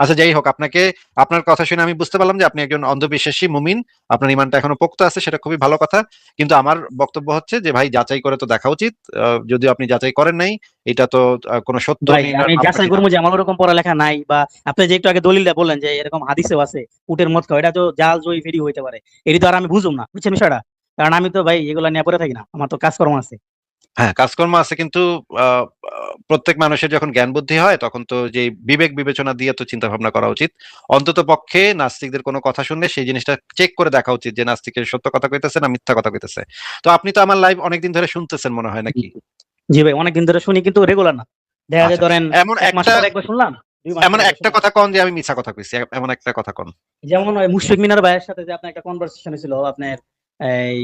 আচ্ছা যাই হোক, আপনাকে আপনার কথা শুনে আমি বুঝতে পারলাম যে আপনি একজন অন্ধবিশ্বাসী মুমিন, আপনার ইমানটা এখনো পোক্ত আছে, সেটা খুবই ভালো কথা। কিন্তু আমার বক্তব্য হচ্ছে যে ভাই যাচাই করে তো দেখা উচিত। যদিও আপনি যাচাই করেন নাই, এটা তো কোনো সত্য ভাই নির্ণয়ের আমি যাচাই মাপকাঠি না। করবো যে আমার ওরকম পড়ালেখা নাই, বা আপনি যে একটু আগে দলিলটা বললেন যে এরকম হাদিসেও আছে উটের মদ খাওয়া, এটা তো জাল জয়ী ফেরি হইতে পারে, এটি তো আর আমি বুঝুম না, বুঝছেন বিষয়টা? কারণ আমি তো ভাই এগুলা নিয়ে পড়ে থাকি না, আমার তো কাজকর্ম আছে। হ্যাঁ, কাজকর্ম আছে, কিন্তু প্রত্যেক মানুষের যখন জ্ঞান বুদ্ধি হয় তখন তো যে বিবেক বিবেচনা দিয়ে তো চিন্তা ভাবনা করা উচিত। অন্তত পক্ষে নাস্তিকদের কোনো কথা শুনলে সেই জিনিসটা চেক করে দেখা উচিত যে নাস্তিকের সত্য কথা কইতেছে না মিথ্যা কথা কইতেছে। তো আপনি তো আমার লাইভ অনেকদিন ধরে শুনতেছেন মনে হয়, নাকি? জি ভাই, অনেকদিন ধরে শুনি কিন্তু রেগুলার না। দেখা যায় আচ্ছা, ধরেন এমন 1 মাস একটা পর একবার শুনলাম, 2 মাস এমন পর একবার একটা শুনলাম। কথা কন যে আমি মিথ্যা কথা কইছি, এমন একটা কথা কন। যেমন ওই মুশফিক মিনার ভাইয়ের সাথে যে আপনার একটা কনভারসেশন ছিল আপনার, এই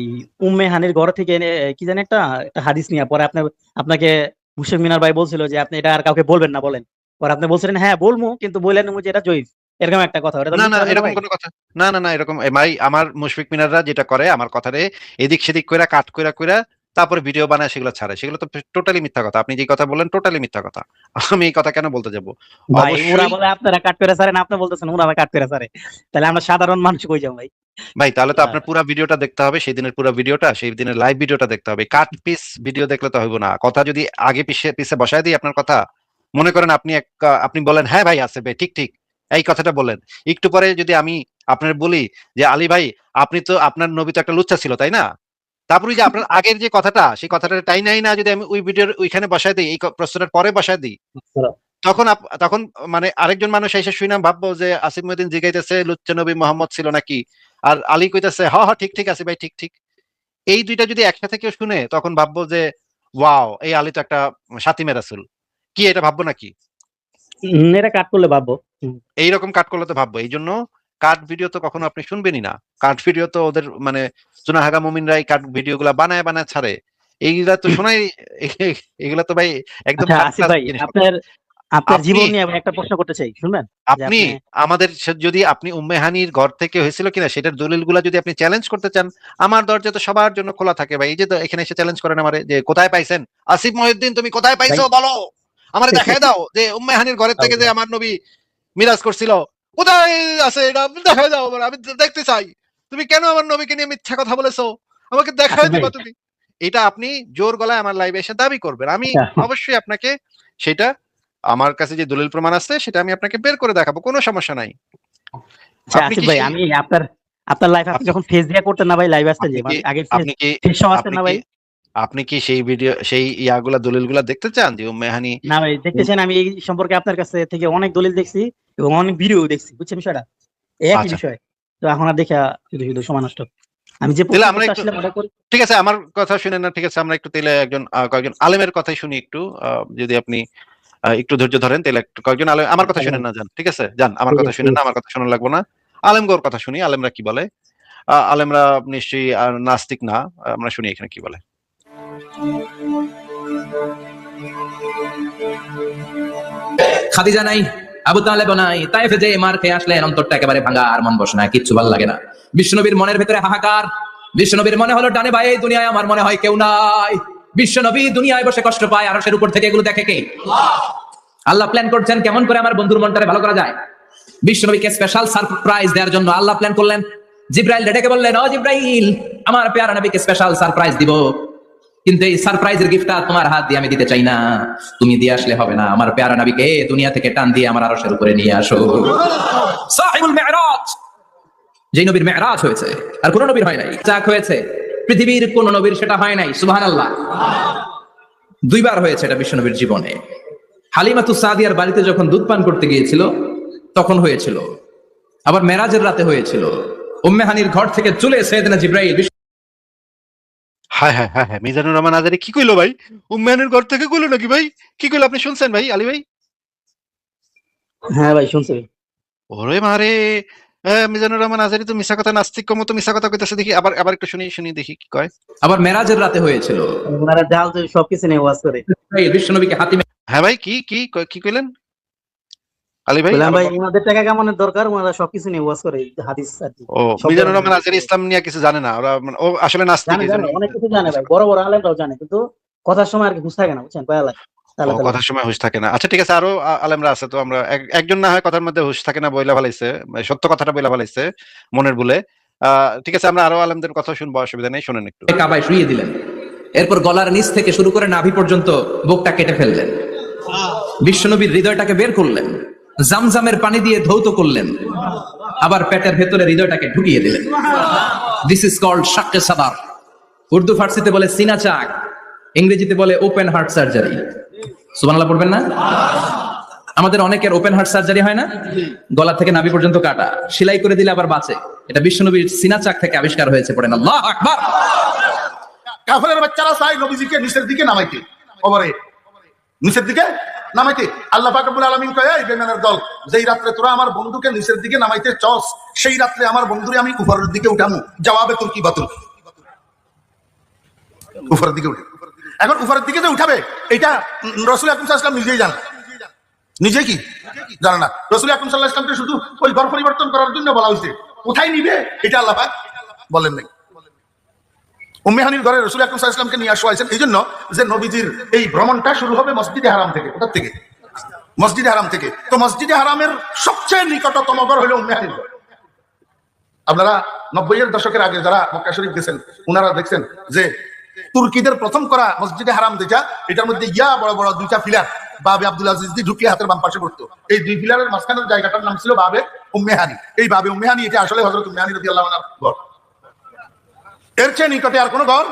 উম্মে হানির ঘর থেকে এনে কি জানি একটা একটা হাদিস নিয়ে পরে আপনার, আপনাকে মুশফিক মিনার ভাই বলছিল যে আপনি এটা আর কাউকে বলবেন না, বলেন। পরে আপনি বলছিলেন হ্যাঁ বলবো, কিন্তু বললেন যে এটা জয়ীফ, এরকম একটা কথা, ওটা তো না না, মিথ্যা হলো না এরকম ভাই? কোনো কথা। না না না, এরকম ভাই আমার মুশফিক মিনাররা যেটা করে আমার কথারে এদিক সেদিক কইরা কাট কইরা কইরা তারপর ভিডিও বানায় সেগুলো ছাড়ে, সেগুলো তো টোটালি মিথ্যা কথা। আপনি যে কথা বললেন টোটালি মিথ্যা কথা। আমি এই কথা কেন বলতে যাব? ভাই ওরা অবশ্যই। বলে আপনারা কাট করে ছাড়েন, আপনি বলতেছেন ওরা কাট করে ছাড়ে, তাহলে আমরা সাধারণ মানুষ কই যাবো ভাই? ভাই তাহলে তো আহ, আপনার পুরো ভিডিওটা দেখতে হবে, সেই দিনের পুরো ভিডিওটা, সেই দিনের লাইভ ভিডিওটা দেখতে হবে। কাট পিস ভিডিও দেখলে তো হইব না। কথা যদি আগে পিছে পিছে বসায় দিই আপনার কথা, মনে করেন আপনি আপনি বলেন হ্যাঁ ভাই আছে ভাই ঠিক ঠিক, এই কথাটা বলেন। একটু পরে যদি আমি আপনার বলি যে আলী ভাই আপনি তো, আপনার নবী তো একটা লুচ্চা ছিল তাই না, তারপরে যে আপনার আগের যে কথাটা সেই কথাটা তাই নাই না, যদি আমি ওই ভিডিওর ওইখানে বসায় দিই, এই প্রশ্নটার পরে বসায় দিই, তখন তখন মানে আরেকজন মানুষ এসে শুনে ভাববো যে আসিফ মহিউদ্দিন জিগাইতেছে লুচ্চা নবী মোহাম্মদ ছিল নাকি, আর আলী কইতেছে হ হ ঠিক ঠিক আছে ভাই ঠিক ঠিক। এই দুইটা যদি একসাথে কেউ শুনে তখন ভাববো যে ওয়াও, এই আলী তো একটা সাতিমে রাসূল। কি এটা ভাববো নাকি? এটা কাট করলে ভাববো। এইরকম কাট করলে তো ভাববো। এই জন্য কাট ভিডিও তো কখনো আপনি শুনবেনই না। কাট ভিডিও তো ওদের মানে চুনাহাগা মুমিনরাই কাট ভিডিও গুলা বানায় বানায় ছাড়ে। এইগুলা তো শোনাই, এগুলা তো ভাই একদম আচ্ছা থার্ড আসিফ ক্লাস ভাই, জিনিসপত্র। আপনার আপনার আপনি জীবন নিয়ে আমি একটা প্রশ্ন করতে চাই, শুনবেন? যে আপনি আপনি আমাদের যদি আপনি উম্মে হানির ঘর থেকে হয়েছিল কিনা সেটার দলিলগুলা যদি আপনি চ্যালেঞ্জ করতে চান, আমার দরজা তো সবার জন্য খোলা থাকে ভাই। এই যে তো এখানে এসে চ্যালেঞ্জ করেন আমারে যে কোথায় পাইছেন, আসিফ মহিউদ্দিন তুমি কোথায় ভাই পাইছো বলো, আমারে দেখায় দাও যে উম্মে হানির ঘরের থেকে যে আমার নবী মিরাজ করছিল, কোথায় আছে এটা দেখায় দাও আমার, আমি দেখতে চাই। তুমি কেন আমার নবীকে নিয়ে মিথ্যা কথা বলেছো, আমাকে দেখায় আসিফ ভাই, দিবা তুমি। এটা আপনি জোর গলায় আমার লাইভে এসে দাবি করবেন, আমি আচ্ছা অবশ্যই আপনাকে সেটা, আমার কাছে যে দলিল প্রমাণ আছে সেটা আমি আপনাকে বের করে দেখাবো, কোনো সমস্যা নাই। আচ্ছা আপনি আসিফ কি ভাই, সেই আমি আপনার আপনার লাইফ আপনি আপনি যখন ফেস দিয়ে করতেন না ভাই, লাইভ আসতেন আপনি যে কি আগে ফেস আপনি কি ফেস সহ আসতেন আপনি না কি ভাই? আপনি কি সেই ভিডিও সেই ইয়াগুলা দলিলগুলা দেখতে চান যে উম্মে হানি? না ভাই দেখতেছেন, আমি এই সম্পর্কে আপনার কাছে থেকে অনেক দলিল দেখছি এবং অনেক ভিডিও দেখছি, বুঝছেন বিষয়টা? এই একই আচ্ছা, বিষয়। তো এখন আর দেখা শুধু শুধু সময় নষ্ট। আমি যে তাহলে প্রশ্ন আমরা করতে একটু, আসলে মনে করি। ঠিক আছে আমার কথা শুনেন না, ঠিক আছে আমরা একটু তাহলে একজন কয়েকজন আলেমের কথাই শুনি একটু। যদি আপনি একটু ধৈর্য ধরেন তাহলে একটু কয়েকজন আলেম, আমার কথা আচ্ছা ভাই, শুনেন না যান, ঠিক আছে যান, আমার ঠিক কথা আছে শুনেন ঠিক না, আছে। আমার কথা শোনা লাগবে না। আলেমগোর কথা শুনি, আলেমরা কি বলে। আলেমরা নিশ্চয়ই নাস্তিক না, আমরা শুনি এখানে কি বলে। খাদিজা নাই, আবু তালেব নাই, তাইফে যে মার খেয়ে আসলেন, অন্তরটা একেবারে ভাঙা, আর মন বসে না, কিচ্ছু ভালো লাগে না। বিশ্বনবীর মনের ভেতরে হাহাকার। বিশ্বনবীর মনে হলো ডানে ভাই দুনিয়ায় আমার মনে হয় কেউ নাই। বিশ্বনবী দুনিয়ায় বসে কষ্ট পায়, আরশের উপর থেকে এগুলো দেখে কে? আল্লাহ প্ল্যান করছেন কেমন করে আমার বন্ধুর মনটারে ভালো করা যায়। বিশ্বনবীকে স্পেশাল সারপ্রাইজ দেওয়ার জন্য আল্লাহ প্ল্যান করলেন। জিব্রাইল ডেকে বললেন, ও জিব্রাইল, আমার পেয়ারা নবীকে স্পেশাল সারপ্রাইজ দিব, কিন্তু এই সারপ্রাইজের গিফটটা তোমার হাত দিয়ে আমি দিতে চাই না, তুমি দিয়ে আসলে হবে না, আমার পেয়ারা নবীকে দুনিয়া থেকে টান দিয়ে আমার আরশের উপরে নিয়ে আসো। সাহিবুল মিরাজ, যে নবীর মেরাজ হয়েছে আর কোন নবীর হয় নাই। যাক হয়েছে পৃথিবীর কোন নবীর সেটা হয় নাই, সুবহানাল্লাহ। 2বার হয়েছে এটা বিশ্ব নবীর জীবনে। হালিমাতু সাদিয়ার বাড়িতে যখন দুধ পান করতে গিয়েছিল তখন হয়েছিল, আবার মেরাজের রাতে হয়েছিল। উম্মে হানির ঘর থেকে চলে সাইয়েদনা জিব্রাইল। হ্যাঁ হ্যাঁ হ্যাঁ হ্যাঁ, মিজানুর রহমান আজারি কি কইলো ভাই? উম্মানের ঘর থেকে কইলো নাকি ভাই? কি কইলো আপনি শুনছেন ভাই আলী ভাই? হ্যাঁ ভাই শুনছি। ওরে মারে, মিজানুর রহমান আজারি তো মিশা কথা, নাস্তিক কম তো মিশা কথা কইতেছে। দেখি আবার আবার একটু শুনি শুনি দেখি কি কয়। আবার মেরাজের রাতে হয়েছিল। ওনারা জাল তো সবকিছু নিয়ে ওয়াজ করে। বিশ্ব নবীকে হাতিমে হ্যাঁ ভাই কি কি কি কইলেন আলী ভাই বললাম আবার ভাই বল। ওনাদের টাকা কেমনের দরকার, ওনারা সবকিছু নিয়ে ওয়াজ করে, হাদিস আর কি, ও, সব মিজানুর ধরনের রহমান হাদিস আজারি নিয়ে। ইসলাম নিয়ে কিছু জানে না, ওরা মানে ও আসলে নাস্তিক জানে এই জানে জন্য অনেক কিছু জানে ভাই, বড় বড় আলেমরাও জানে, কিন্তু কথার সময় আর কি ঘুষ থাকে না, বুঝছেন, কয়া লাগে। আল্লাহ তাআলা। কথার সময় হুঁশ থাকে না। আচ্ছা ঠিক আছে, আরো আলেমরা আছে তো, আমরা একজন না হয় কথার মধ্যে হুঁশ থাকে না বইলা ফেলাইছে, সত্য কথাটা বইলা ফেলাইছে মনের ভুলে। ঠিক আছে, আমরা আরো আলেমদের কথা শুনবো, অসুবিধা নেই, শুনেন একটু। কাবায় শুইয়ে দিলেন, এরপর গলার নিচ থেকে শুরু করে নাভি পর্যন্ত বুকটা কেটে ফেললেন, বিশ্বনবীর হৃদয়টাকে বের করলেন, জামজামের পানি দিয়ে ধৌত করলেন, আবার পেটের ভেতরে হৃদয়টাকে ঢুকিয়ে দিলেন। দিস ইজ কল্ড শাক্কে সাদার। উর্দু ফার্সিতে বলে সিনা চাক, ইংরেজিতে বলে ওপেন হার্ট সার্জারি। সুবহানাল্লাহ পড়বেন না? আমাদের অনেকের ওপেন হার্ট সার্জারি হয় না, গলা থেকে নাভি পর্যন্ত কাটা, সেলাই করে দিলে আবার বাঁচে। এটা বিশ্বনবীর সিনা চাক থেকে আবিষ্কার হয়েছে, পড়েন আল্লাহু আকবার। কাফেরের বাচ্চারা চায় নবীজিকে নিচের দিকে নামাইতে, কবরে নিচের দিকে নামাইতে। আল্লাহ পাক রব্বুল আলামিন কয়, এই বেঈমানের দল, যেই রাত্রে তোরা আমার বন্ধুকে নিচের দিকে নামাইতে চস, সেই রাত্রে আমার বন্ধুরে আমি উপরের দিকে উঠামু। জবাবে তুর্কি বাতুল, উপরের দিকে উঠে। এখন উপরের দিকে যে উঠাবে, এটা রাসূল আকরাম সাল্লাল্লাহু আলাইহি ওয়াসাল্লাম নিজেই জানেন। নিজে কি জানে না। রাসূল আকরাম সাল্লাল্লাহু আলাইহি ওয়াসাল্লামকে শুধু ওই ঘর পরিবর্তন করার জন্য বলা হয়েছে, কোথায় নিবে এটা আল্লাহ পাক বলেন নাই। উম্মে হানির ঘরে রাসূল আকরাম সাল্লাল্লাহু আলাইহি ওয়াসাল্লামকে নিয়ে আসা হয়েছে এই জন্য যে নবীজির এই ভ্রমণটা শুরু হবে মসজিদে হারাম থেকে। কোথা থেকে? মসজিদে হারাম থেকে। তো মসজিদে হারামের সবচেয়ে নিকটতম ঘর হলো উম্মে হানির ঘর। আপনারা 90-এর দশকের আগে যারা মক্কা শরীফ গেছেন, ওনারা দেখছেন যে তুর্কিদের প্রথম করা মসজিদে হারাম যেটা, এটার মধ্যে বড় বড় দুইটা পিলার, বাবে আব্দুল আজিজ দিয়ে ঢুকিয়ে হাতের বাম পাশে পড়তো। এই দুই পিলারের মাঝখানের জায়গাটার নাম ছিল বাবে উম্মে হানি। এই বাবে উম্মে হানি এটা আসলে হযরত উম্মে হানি রাদিয়াল্লাহু আনহার ঘর। এর চেয়ে নিকটে আর কোনো ঘর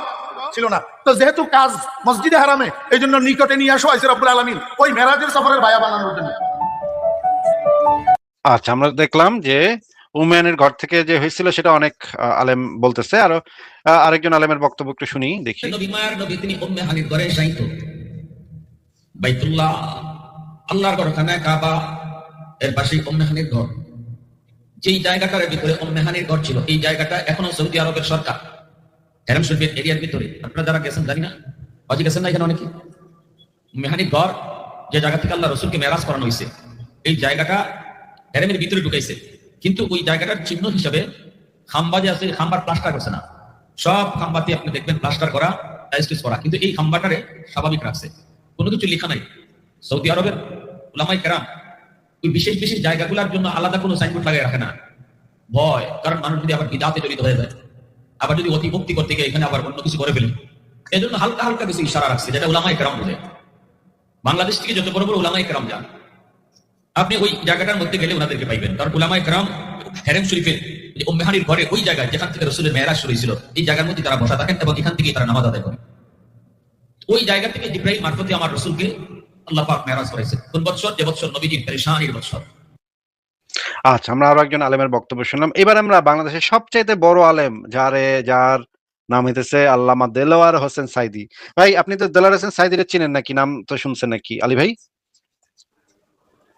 ছিল না। তো যেহেতু কাজ মসজিদে হারামে, এই জন্য নিকটে নিয়ে আসা হয়েছে রব্বুল আলামিন ওই মেরাজের সফরের ভায়া বানানোর জন্য। আচ্ছা, আমরা দেখলাম যে উম্মে ঘর থেকে যে হয়েছিল সেটা অনেক আলেম বলতেছে। আরো আরেকজন আলেমের বক্তব্য একটু শুনি, দেখি। নবী মায়ের নবী তিনি উম্মে হানির ঘরে শায়িত। বাইতুল্লাহ, আল্লাহর ঘর, খানা কাবা, এর পাশে উম্মে হানির ঘর। যেই জায়গাটার ভিতরে উম্মে হানির ঘর ছিল, এই জায়গাটা এখনো সৌদি আরবের সরকার হেরাম শরীফের এরিয়ার ভিতরে। আপনারা যারা গেছেন জানি না, অজি গেছেন না এখানে অনেকে। উম্মে হানির ঘর যে জায়গা থেকে আল্লাহ রাসূলকে মেরাজ করানো হয়েছে, এই জায়গাটা হেরামের ভিতরে ঢুকাইছে। কিন্তু ওই জায়গাটার চিহ্ন হিসাবে খাম্বা যে আছে, খাম্বার প্লাস্টার করছে না। সব খাম্বাতে আপনি দেখবেন প্লাস্টার করা, টাইলস করা, কিন্তু এই খাম্বাটারে স্বাভাবিক রাখছে, কোনো কিছু লেখা নাই। সৌদি আরবের উলামায়ে কেরাম ওই বিশেষ বিশেষ জায়গাগুলোর জন্য আলাদা কোনো সাইনবোর্ড লাগিয়ে রাখে না, ভয়, কারণ মানুষ যদি আবার বিদআতে জড়িত হয়ে যায়, আবার যদি অতিভক্তি করতে গিয়ে এখানে আবার অন্য কিছু করে ফেলে, এই জন্য হালকা হালকা কিছু ইশারা রাখছে, যেটা উলামায়ে কেরাম বোঝে। বাংলাদেশ থেকে যত বড় বড় উলামায়ে কেরাম যান, আপনি ওই জায়গাটার মধ্যে গেলে ওনাদেরকে পাইবেন। কারণ উলামায়ে কেরাম হেরেম শরীফের উম্মে হানির ঘরে, ওই জায়গায় যেখান থেকে রাসূলের মেরাজ শুরু হয়েছিল, এই জায়গার মধ্যে তারা বসা থাকেন এবং এখান থেকেই তারা নামাজ আদায় করেন। ওই জায়গা থেকে জিবরাইল মারফতে আমার রাসূলকে আল্লাহ পাক মেরাজ করাইছে। কোন বছর? যে বছর নবীজির পেরেশানির বছর। আচ্ছা, আমরা আরো একজন আলেমের বক্তব্য শুনলাম। এবার আমরা বাংলাদেশের সবচাইতে বড় আলেম যার নাম হইতেছে আল্লামা দেলোয়ার হোসেন সাইদী। ভাই, আপনি তো দেলোয়ার হোসেন সাইদীরে চিনেন নাকি? নাম তো শুনছেন নাকি আলী ভাই?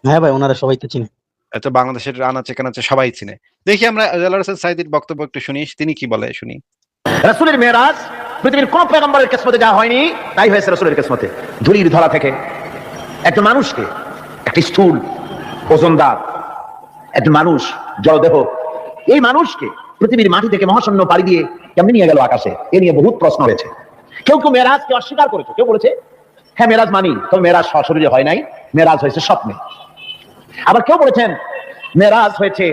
হ্যাঁ ভাই, ওনারা সবাই তো চিনে। এত বাংলাদেশের আনাচে কানাচে সবাই চিনে। দেখি আমরা দেলোয়ার হোসেন সাইদীর বক্তব্য একটু শুনি, তিনি কি বলে শুনি। রাসূলের মেরাজ পৃথিবীর কোন পয়গম্বরের কিসমতে যা হয়নি, তাই হয়েছে রাসূলের কিসমতে। ধুলির ধরা থেকে একটা মানুষকে, একটা স্থূল ওজনদার একটা মানুষ, জড়দেহ, এই মানুষকে পৃথিবীর মাটি থেকে মহাশূন্য পাড়ি দিয়ে কেমনি নিয়ে গেল আকাশে, এ নিয়ে বহুত প্রশ্ন রয়েছে। কেউ কেউ মেরাজকে অস্বীকার করেছে, কেউ বলেছে হ্যাঁ মেরাজ মানি, তবে মেরাজ সশরীরে হয় নাই, মেরাজ হয়েছে স্বপ্নে। আবার কেউ বলেছেন মেরাজ হয়েছে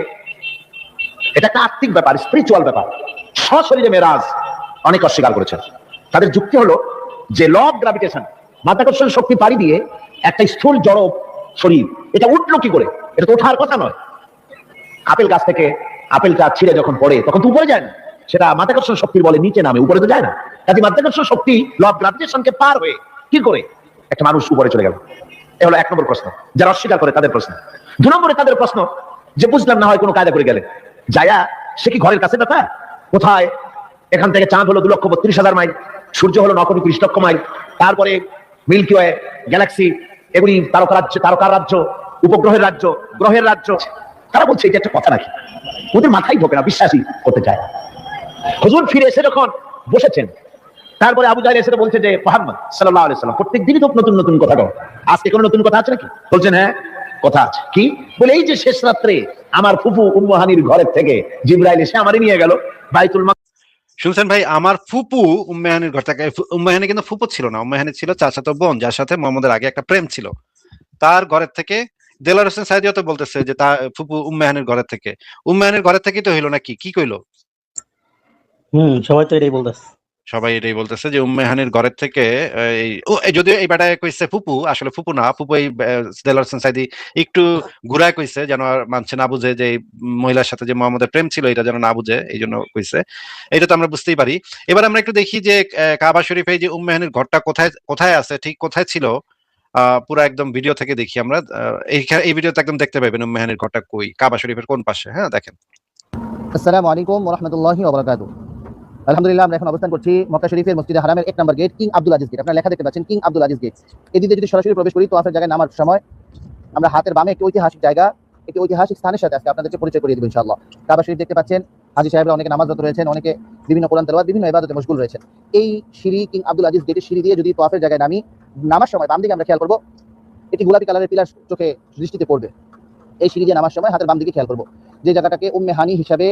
এটা একটা আত্মিক ব্যাপার, স্পিরিচুয়াল ব্যাপার, সশরীরে মেরাজ। অনেক অস্বীকার করেছেন। তাদের যুক্তি হলো যে ল অফ গ্রাভিটেশন, মাধ্যাকর্ষণ শক্তি পাড়ি দিয়ে একটা স্থূল জড় শরীর, এটা উঠলো কি করে? এটা তো ওঠার কথা নয়। আপেল গাছ থেকে আপেলটা ছিঁড়ে যখন পড়ে তখন তো উপরে যায় না, সেটা মাধ্যাকর্ষণ শক্তির বলে নিচে নামে, উপরে তো যায় না। কাজে মাধ্যাকর্ষণ শক্তি ল অফ গ্রাভিটেশনকে পার হয়ে কি করে একটা মানুষ উপরে চলে গেল? এ হলো 1 নম্বর প্রশ্ন, যারা অস্বীকার করে তাদের প্রশ্ন। 2 নম্বরে তাদের প্রশ্ন যে বুঝলাম না হয় কোনো কায়দা করে গেলে যায়া, সে কি ঘরের কাছে ব্যাপার? কোথায়? এখান থেকে চাঁদ হলো 2,32,000 মাইল, সূর্য হলো 9,30 লক্ষ মাইল, তারপরে মিল্কি ওয়ে, গ্যালাক্সি, এগুলি তারকার রাজ্য, উপগ্রহের রাজ্য, গ্রহের রাজ্য। তারা বলছে এটা একটা কথা নাকি? ওদের মাথায় ঢোকে না, বিশ্বাসই করতে চায়। হুজুর ফিরে এসে যখন বসেছেন, তারপরে আবু জাহেল এসে বলছে যে মুহাম্মদ সাল্লাল্লাহু আলাইহি ওয়াসাল্লাম প্রত্যেকদিনই তো নতুন নতুন কথা বলে, আজকে কোনো নতুন কথা আছে নাকি? বলছেন হ্যাঁ কথা আছে। কি বলে? এই যে শেষ রাত্রে আমার ফুফু উম্মে হানির ঘরের থেকে জিবরাইল এসে আমারে নিয়ে গেল বাইতুল মাকদিস। শুনছেন ভাই, আমার ফুপু উম্মেহানির ঘর থেকে, উম্মেহানি কিন্তু ফুপু ছিল না, উম্মেহানি ছিল চাচাতো বোন, যার সাথে মোহাম্মদের আগে একটা প্রেম ছিল। তার ঘরের থেকে দেলোয়ার হোসেন সাইদিও তো বলতেছে যে তার ফুপু উম্মেহানির ঘরের থেকে। উম্মেহানির ঘরের থেকেই তো হইলো নাকি, কি কইলো? সবাই তো এটাই বলতেছে। সবাই এটাই বলতেছে যে উম্মেহানির ঘরের থেকে যদিও এই বেটায় কইছে ফুপু, আসলে ফুপু না, ফুপু এই দেলোয়ার হোসেন সাইদি একটু ঘুরায় কইছে, যেন আর মানছে না বুঝে যে এই মহিলার সাথে যে মোহাম্মদের প্রেম ছিল এটা যেন না বুঝে, এই জন্য কইছে। এটা তো আমরা বুঝতেই পারি। এবার আমরা একটু দেখি যে কাবা শরীফে যে উম্মেহানির ঘরটা কোথায় কোথায় আছে, ঠিক কোথায় ছিল, পুরো একদম ভিডিও থেকে দেখি আমরা। এই ভিডিওতে একদম দেখতে পাবেন উম্মেহানির ঘরটা কই, কাবা শরীফের কোন পাশে। হ্যাঁ, দেখেন। আসসালামু আলাইকুম ওয়া রাহমাতুল্লাহি ওয়া বারাকাতুহু। আলহামদুলিল্লাহ, আমরা এখন অবস্থান করছি মক্কা শরীফের মসজিদে হারামের 1 নম্বর gate, king Abdul Aziz gate. আপনারা লেখা দেখতে পাচ্ছেন কিং আব্দুল আজিজ গেট। এই দিকে যদি সরাসরি প্রবেশ করি তোয়াফের জায়গায় নামার সময় আমরা হাতের বামে একটি ঐতিহাসিক জায়গা, একটি ঐতিহাসিক স্থানের সাথে আজকে আপনাদেরকে পরিচয় করিয়ে দেব ইনশাআল্লাহ। কাবা শরীফ দেখতে পাচ্ছেন, হাজী সাহেবরা অনেকে নামাজরত রয়েছেন, অনেকে বিভিন্ন কোরআন তেলাওয়াত, বিভিন্ন ইবাদতে মশগুল রয়েছেন। এই সিঁড়ি, কিং আব্দুল আজিজ গেটের সিঁড়ি দিয়ে যদি তোয়াফের জায়গায় নামার সময় বাম দিকে আমরা খেয়াল করব, একটি গোলাপি কালারের পিলার চোখে দৃষ্টিতে পড়বে। এই সিঁড়ি দিয়ে নামার সময় হাতের বাম দিকে খেয়াল করব, যে জায়গাটাকে উম্মে হানি হিসাবে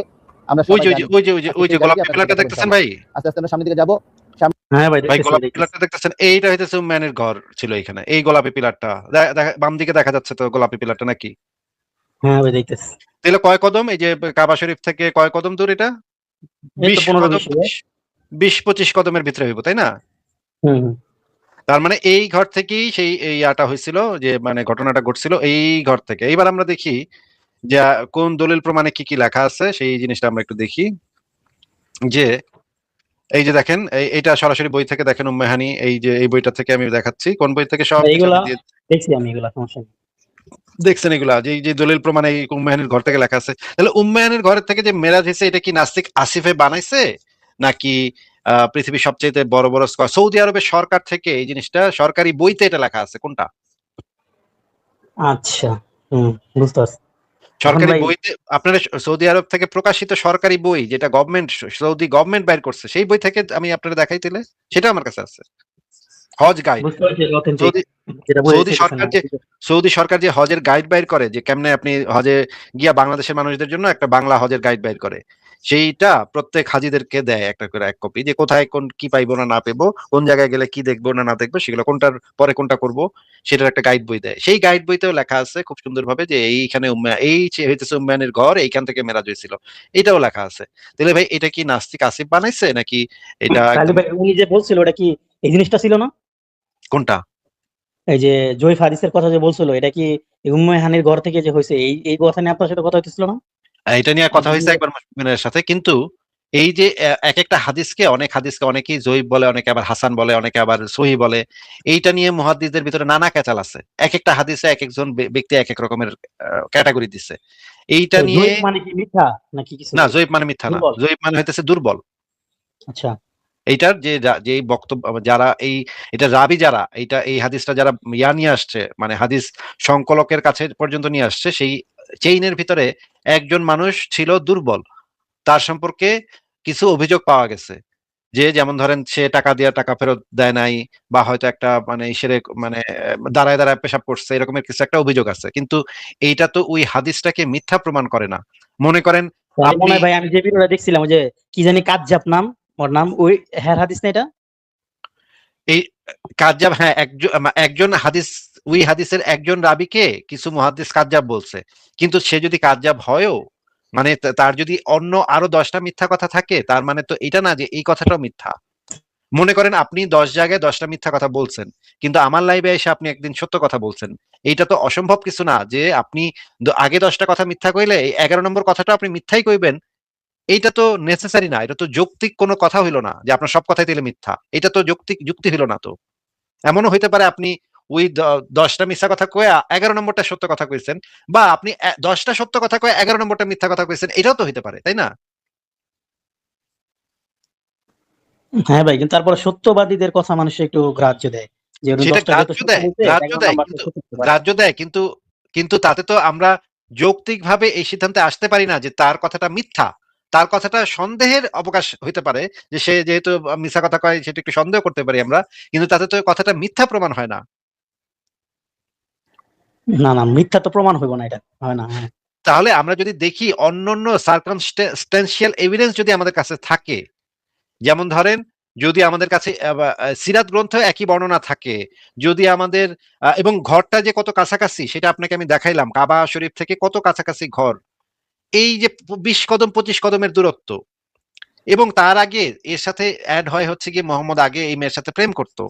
আমরা ওই যে ওই যে গোলাপি পিলারটা দেখতেছেন ভাই, আস্তে আস্তে আমরা সামনের দিকে যাব। হ্যাঁ ভাই, ভাই দেখতেছি, গোলাপি দেখতেছি। পিলারটা দেখতেছেন, এইটা হইতেছে উম্মেহানির ঘর ছিল এখানে। এই গোলাপি পিলারটা বাম দিকে দেখা যাচ্ছে তো গোলাপি পিলারটা নাকি? হ্যাঁ ভাই, দেখতেছি। তাহলে কয় কদম, এই যে কাবা শরীফ থেকে কয় কদম দূর এটা? এই তো 20 15-20 কদম, হবে। 20-25 কদমের ভিতরে হইব, তাই না? হুম, হুম। তার মানে এই ঘর থেকেই সেই ইয়াটা হয়েছিল, যে মানে ঘটনাটা ঘটছিল এই ঘর থেকে। এইবার আমরা দেখি যে কোন দলিল প্রমাণে কি কি লেখা আছে, সেই জিনিসটা আমরা একটু দেখি। যে এই যে দেখেন, এইটা সরাসরি বই থেকে দেখেন উম্মেহানি, এই যে এই বইটা থেকে আমি দেখাচ্ছি, কোন বই থেকে সব কিছু এইগুলা আমি দিয়ে দেখছি আমি, এগুলা সমস্যা নেই। দেখছেন এগুলা, যে যে দলিল প্রমাণে এই উম্মেহানির ঘর থেকে লেখা আছে। তাহলে উম্মেহানির ঘরের থেকে যে মেরাজ হয়েছে, এটা কি নাস্তিক আসিফে বানাইছে, নাকি পৃথিবীর সবচেয়ে বড় বড় সৌদি আরবের সরকার থেকে এই জিনিসটা, সরকারি বইতে এটা লেখা আছে, কোনটা? আচ্ছা, বুঝতে পারছি। এখন সরকারি ভাই, বইতে আপনারা সৌদি আরব থেকে প্রকাশিত সরকারি বই, যেটা গভর্নমেন্ট, সৌদি গভর্নমেন্ট বাইর করছে, সেই বই থেকে আমি আপনাদের দেখাই দিলে, সেটা আমার কাছে আছে। হজ গাইড। বুঝতে পারছি অথেন্টিক সৌদি যেটা সৌদি বুঝাইতেছে সরকার না। যে সৌদি সরকার যে হজের গাইড বাইর করে, যে কেমনে আপনি হজে গিয়া বাংলাদেশের মানুষদের জন্য একটা বাংলা হজের গাইড বাইর করে, সেইটা প্রত্যেক হাজিদেরকে দেয় একটা করে এক কপি, যে কোথায় কোন কি পাইবো না না পাইবো, কোন জায়গায় গেলে কি দেখবো না না দেখবো, সেগুলো কোনটার পরে কোনটা করব, সেটার একটা গাইড বই দেয়। সেই গাইড বইতেও লেখা আছে খুব সুন্দরভাবে যে এইখানে এই হইতেছে উম্মানের ঘর, এইখান থেকে মেরাজ হয়েছিল, এটাও লেখা আছে। তাহলে ভাই এটা কি নাস্তিক আসিফ বানাইছে, নাকি এটা তাহলে একদম? ভাই উনি যে বলছিল ওটা কি এই জিনিসটা ছিল না? কোনটা? এই যে জয়ীফ হাদিসের কথা যে বলছিল, এটা কি উম্মে হানির ঘর থেকে যে হয়েছে, এই কথা নিয়ে আপনার সাথে কথা হইতেছিল না? এটা নিয়ে কথা হয়েছে একবার মুশফিকের সাথে, কিন্তু এই যে এক একটা হাদিসকে, অনেক হাদিসকে অনেকেই জয়ীফ বলে, অনেকে আবার হাসান বলে, অনেকে আবার সহি বলে। এইটা নিয়ে মুহাদ্দিসদের ভিতরে নানা ক্যাচাল আছে। এক একটা হাদিসে এক একজন ব্যক্তি এক এক রকমের ক্যাটাগরি দিচ্ছে এইটা তো নিয়ে। জয়ীফ মানে কি মিথ্যা নাকি কিছু না, জয়ীফ মানে মিথ্যা না, দুর্বল? জয়ীফ মানে হইতেছে দুর্বল। আচ্ছা, এইটার যে যে এই বক্তব্য যারা এটা রাবি যারা এই হাদিসটা যারা নিয়ে আসছে, মানে হাদিস সংকলকের কাছে পর্যন্ত নিয়ে আসছে, সেই চেইনের ভিতরে একজন মানুষ ছিল দুর্বল। তার সম্পর্কে কিছু অভিযোগ পাওয়া গেছে, যে যেমন ধরেন সে টাকা দিয়ে টাকা ফেরত দেয় নাই, বা হয়তো একটা মানে সেরে মানে দাঁড়ায় দাঁড়ায় পেশাব করছে, এরকমের কিছু একটা অভিযোগ আছে। কিন্তু এইটা তো ওই হাদিসটাকে মিথ্যা প্রমাণ করে না। মনে করেন তাহলে আপনি মনে হয় ভাই আমি যে ভিডিওটা দেখছিলাম, ওই যে কি জানি কাজ্জাব নাম, ওর নাম, ওই হ্যাঁ হাদিস না এটা? এই কাজ্জাব, হ্যাঁ, একজন হাদিস, ওই হাদিসের একজন রাবিকে কিছু মুহাদ্দিস কাজ্জাব বলছে। কিন্তু সে যদি কাজ্জাব হয়ও, মানে তার যদি অন্য আরো 10টা মিথ্যা কথা থাকে, তার মানে তো এটা না যে এই কথাটাও মিথ্যা। মনে করেন আপনি 10 জায়গায় 10টা মিথ্যা কথা বলছেন, কিন্তু আমার লাইভে এসে আপনি একদিন সত্য কথা বলছেন। এইটা তো অসম্ভব কিছু না যে আপনি আগে 10টা কথা মিথ্যা কইলে এই 11 নম্বর কথাটা আপনি মিথ্যাই কইবেন। এইটা তো নেসেসারি না, এটা তো যৌক্তিক কোনো কথা হইলো না যে আপনার সব কথাই তাহলে মিথ্যা। এটা তো যুক্তি হইলো না। তো এমনও হইতে পারে আপনি ওই 10টা মিথ্যা কথা কয়ে 11 নম্বরটা সত্য কথা কইছেন, বা আপনি 10টা সত্য কথা কয়ে 11 নম্বরটা মিথ্যা কথা কইছেন, এটাও তো হইতে পারে, তাই না? হ্যাঁ ভাই, কিন্তু তারপরে সত্যবাদীদের কথা মানুষ একটু গ্রাহ্য দেয়, যে উনি সেটা 10টা যেহেতু গ্রাহ্য সত্য দেয়, বলছে, গ্রাহ্য 11 দেয়, নাম্বারটা কিন্তু সত্য হতে পারে। গ্রাহ্য দেয়, কিন্তু কিন্তু তাতে তো আমরা যৌক্তিকভাবে এই সিদ্ধান্তে আসতে পারি না যে তার কথাটা মিথ্যা। তার কথাটা সন্দেহের অবকাশ হইতে পারে, যে সে যেহেতু মিথ্যা কথা কয়, সেটা একটু সন্দেহ করতে পারি আমরা, কিন্তু তাতে তো কথাটা মিথ্যা প্রমাণ হয় না। না না, মিথ্যা তো প্রমাণ হইব না, এটা হয় না। হ্যাঁ, তাহলে আমরা যদি দেখি অন্যান্য সার্কামস্টেন্সিয়াল এভিডেন্স যদি আমাদের কাছে থাকে, যেমন ধরেন, যদি আমাদের কাছে সিরাত গ্রন্থ একই বর্ণনা থাকে, যদি আমাদের এবং ঘরটা যে কত কাছাকাছি সেটা আপনাকে আমি দেখাইলাম, কাবা শরীফ থেকে কত কাছাকাছি ঘর, এই যে 20 কদম 25 কদমের দূরত্ব, এবং তার আগে এর সাথে অ্যাড হয় হচ্ছে কি মোহাম্মদ আগে এই মেয়ের সাথে প্রেম করতো,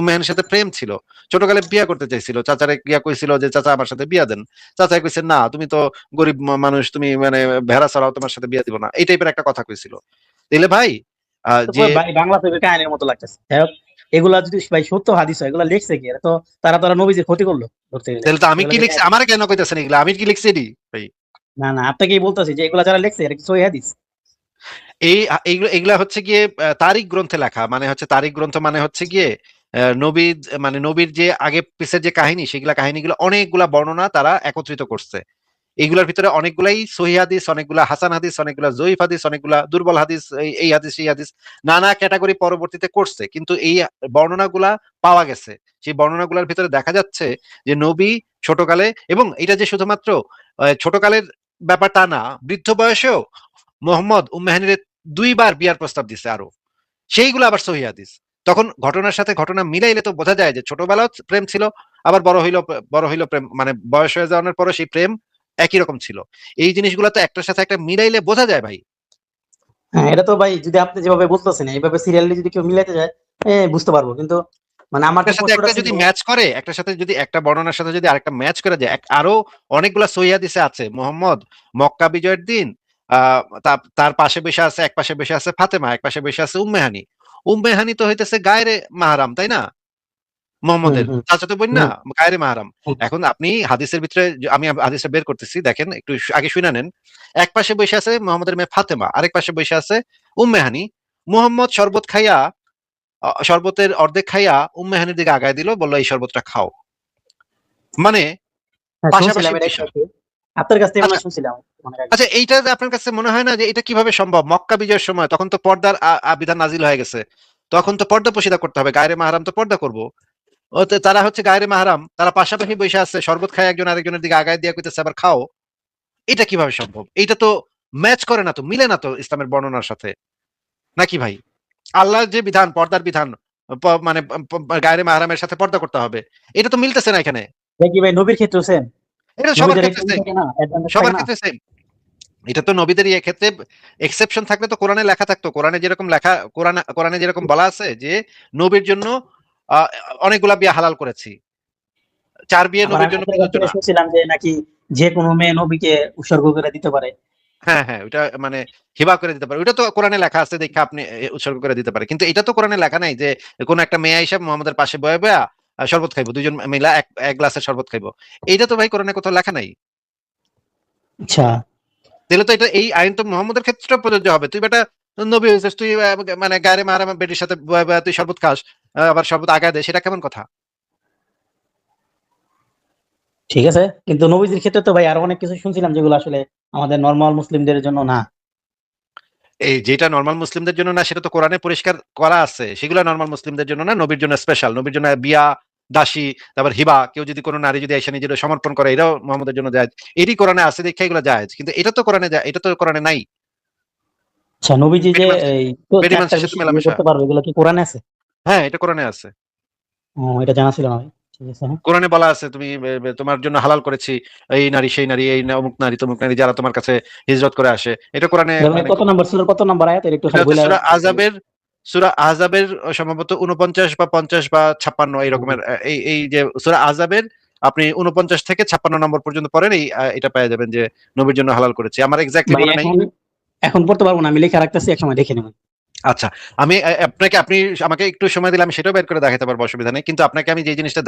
মেয়ের সাথে প্রেম ছিল, ছোটকালে বিয়ে করতে চাইছিল, চাচারে গিয়া কইছিল যে চাচা আমার সাথে বিয়া দেন, চাচা কইছে না তুমি তো গরিব মানুষ, তুমি মানে ভেড়া ছাড়াও, তোমার সাথে বিয়া দিব না, এই টাইপের একটা কথা কইছিল। তাইলে ভাই তো যে ভাই বাংলা ছবির কাহিনীর মতো লাগতেছে। যাই হোক, এগুলা যদি ভাই সত্য হাদিস হয়, এগুলা লিখছে কি? এরা তো তারা নবীজির ক্ষতি করলো ধরতে গেলে। তাহলে তো আমি এগুলা কি কি লিখছি, আমার কেন কইতেছেন এগুলা, আমি কি লিখছি এডি ভাই? না না, আপনাকেই বলতেছি যে এগুলা যারা লিখছে এরা কি সহিহ হাদিস? এই এগুলা হচ্ছে গিয়ে তারিখ গ্রন্থে লেখা, মানে হচ্ছে তারিখ গ্রন্থ মানে হচ্ছে গিয়ে নবী, মানে নবীর যে আগে পিছের যে কাহিনী, সেগুলা কাহিনীগুলো অনেকগুলা বর্ণনা তারা একত্রিত করছে। এগুলোর ভিতরে অনেকগুলাই সহিহ হাদিস, অনেকগুলা হাসান হাদিস, অনেকগুলা জয়ীফ হাদিস, অনেকগুলা দুর্বল হাদিস, এই হাদিস সেই হাদিস, নানা ক্যাটাগরি পরবর্তীতে করছে, কিন্তু এই বর্ণনাগুলা পাওয়া গেছে। সেই বর্ণনাগুলোর ভিতরে দেখা যাচ্ছে যে নবী ছোটকালে, এবং এটা যে শুধুমাত্র ছোটকালের ব্যাপারটা না, বৃদ্ধ বয়সেও মোহাম্মদ উম্মেহানির 2 বার বিয়ার প্রস্তাব দিছে আরো, সেইগুলো আবার সহিহ হাদিস। তখন ঘটনার সাথে ঘটনা মিলাইলে তো বোঝা যায় যে ছোটবেলাও প্রেম ছিল, আবার বড় হইলো প্রেম, মানে বয়স হয়ে যাওয়ার পরে সেই প্রেম একই রকম ছিল। এই জিনিসগুলো তো একটার সাথে একটা মিলাইলে বোঝা যায় ভাই। হ্যাঁ, এটা তো ভাই যদি আপনি যেভাবে বলতেছেন এইভাবে সিরিয়ালি যদি কেউ মিলাইতে যায় বুঝতে পারবো, কিন্তু মানে আমার যে একটার সাথে প্রশ্নটা একটা ছিল। যদি ম্যাচ করে, একটার সাথে যদি একটা বর্ণনার সাথে যদি আরেকটা ম্যাচ করে যায়, আরো অনেকগুলা সহিহ হাদিসে আছে মোহাম্মদ মক্কা বিজয়ের দিন তার পাশে বসে আছে, এক পাশে বসে আছে ফাতেমা, এক পাশে বসে আছে উম্মেহানি। উম্মেহানি তো হইতেছে গায়রে মাহরাম, তাই না? হুম মোহাম্মদের হুম চাচাতো বোন না, হুম গায়রে মাহরাম। হুম। এখন আপনি হাদিসের ভিতরে, আমি হাদিসটা বের করতেছি, দেখেন একটু আগে শুনে নেন। এক পাশে বসে আছে মোহাম্মদের মেয়ে ফাতেমা, আরেক পাশে বসে আছে উম্মেহানি। মুহাম্মদ শরবত খাইয়া, শরবতের অর্ধেক খাইয়া উম্মেহানির দিকে আগায় দিল, বললো এই শরবতটা খাও, মানে হ্যাঁ, পাশাপাশি শুনছিলাম এটা বৈশা। একটু আগে। আপনার কাছ থেকে মনে আচ্ছা, হয় শুনছিলাম অনেক আগে। আচ্ছা, এইটা যে আপনার কাছে মনে হয় না যে এটা কিভাবে সম্ভব? মক্কা বিজয়ের সময় তখন তো পর্দার বিধান নাজিল হয়ে গেছে, তখন তো পর্দা পশিদা করতে হবে, গায়রে মাহরাম তো পর্দা করবো। ওতে তারা হচ্ছে গায়রে মাহরাম, তারা পাশাপাশি বসে আছে, শরবত খায় একজন আরেকজনের দিকে আগায় দিয়া কইতেছে আবার খাও। এটা কিভাবে সম্ভব? এইটা তো ম্যাচ করে না, তো মিলে না তো ইসলামের বর্ণনার সাথে, নাকি ভাই? আল্লাহর যে বিধান, পর্দার বিধান, মানে গায়রে মাহরামের সাথে পর্দা করতে হবে, এটা তো মিলতেছে না এখানে। দেখি ভাই নবীর ক্ষেত্রে সেম, এটা সবার নবীদের ক্ষেত্রে একটু ই সেম, থাকে না, অ্যাডভান্টেজ থাকে সবার না। ক্ষেত্রে সেম। এটা তো নবীদের এই ক্ষেত্রে এক্সেপশন থাকলে তো কোরআনে লেখা থাকতো, কোরআনে যেরকম লেখা, কোরআনে যেরকম বলা আছে যে নবীর জন্য আহ, অনেকগুলা বিয়ে হালাল করেছি, 4 বিয়ে আবার নবীর আমি জন্য আপনার কাছ প্রযোজ্য থেকে না। শুনছিলাম যে নাকি যে কোনো মেয়ে নবীকে উৎসর্গ করে দিতে পারে। হ্যাঁ, হ্যাঁ, ওটা মানে হিবা করে দিতে পারে, ওটা তো কোরআনে লেখা আছে, দেখে আপনি উৎসর্গ করে দিতে পারে, কিন্তু এটা তো কোরআনে লেখা নাই যে কোন একটা মেয়ে হিসাব মোহাম্মদের পাশে বয়ে বয়া শরবত খাইবো, দুজন মিলা এক এক গ্লাসের শরবত খাইবো। এইটা তো ভাই কোরআনে কোথাও লেখা নাই। আচ্ছা, তাহলে তো এটা, এই আইন তো মোহাম্মদের ক্ষেত্রে প্রযোজ্য হবে। তুই বেটা নবী হয়েছিস, তুই মানে গায়ে মারা বেটির সাথে বয়ে বয়ে তুই শরবত খাস, আবার শরবত আগায় দে, সেটা কেমন কথা? ঠিক আছে, কিন্তু নবীজির ক্ষেত্রে তো ভাই আরো অনেক কিছু শুনছিলাম যেগুলো আসলে আমাদের নরমাল মুসলিমদের জন্য না। এই যেটা নর্মাল মুসলিমদের জন্য না, সেটা তো কোরআনে পরিষ্কার করা আছে, সেগুলো নর্মাল মুসলিমদের জন্য না, নবীর জন্য স্পেশাল, নবীর জন্য বিয়া, দাসী, তারপর হিবা, কেউ যদি কোনো নারী যদি এসে নিজের সমর্পণ করে, এটাও মোহাম্মদের জন্য জায়েজ। এরই কোরআনে আছে দেখে এগুলো জায়েজ, কিন্তু এটা তো কোরআনে এটা তো কোরআনে নাই। আচ্ছা, নবীজি যে এই তো বেডি চারটার মানুষের সাথে বেশি বিয়ে মেলামেশা, করতে পারবে, এগুলো কি কোরআনে আছে? হ্যাঁ এটা কোরআনে আছে। এটা জানা ছিল না ভাই। ঠিক আছে, হ্যাঁ। কোরআনে বলা আছে তুমি তোমার জন্য হালাল করেছি এই নারী, সেই নারী, এই অমুক নারী, তমুক নারী, যারা তোমার কাছে হিজরত করে আসে, এটা কোরআনে এটা ভাই মানে কত নম্বর সূরার কত নম্বর আয়াত এর একটু এটা খালি হচ্ছে বলে। সূরা আহজাবের সম্ভবত 49 বা 50 বা 56 এই রকমের, এই যে সূরা আহজাবের আপনি 49 থেকে 56 নম্বর পর্যন্ত পড়েন, এই এটা পেয়ে যাবেন যে নবীর জন্য হালাল করেছি। আমার এক্স্যাক্টলি ভাই মনে নাই। এখন পড়তে পারবো না, আমি লিখে রাখতেছি, এক সময় দেখে নেব। আচ্ছা, আপনি আমাকে একটু সময় দিলে আমি সেটাও বের করে দেখাতে পারবো, অসুবিধা নেই, কিন্তু আপনাকে আমি যে জিনিসটা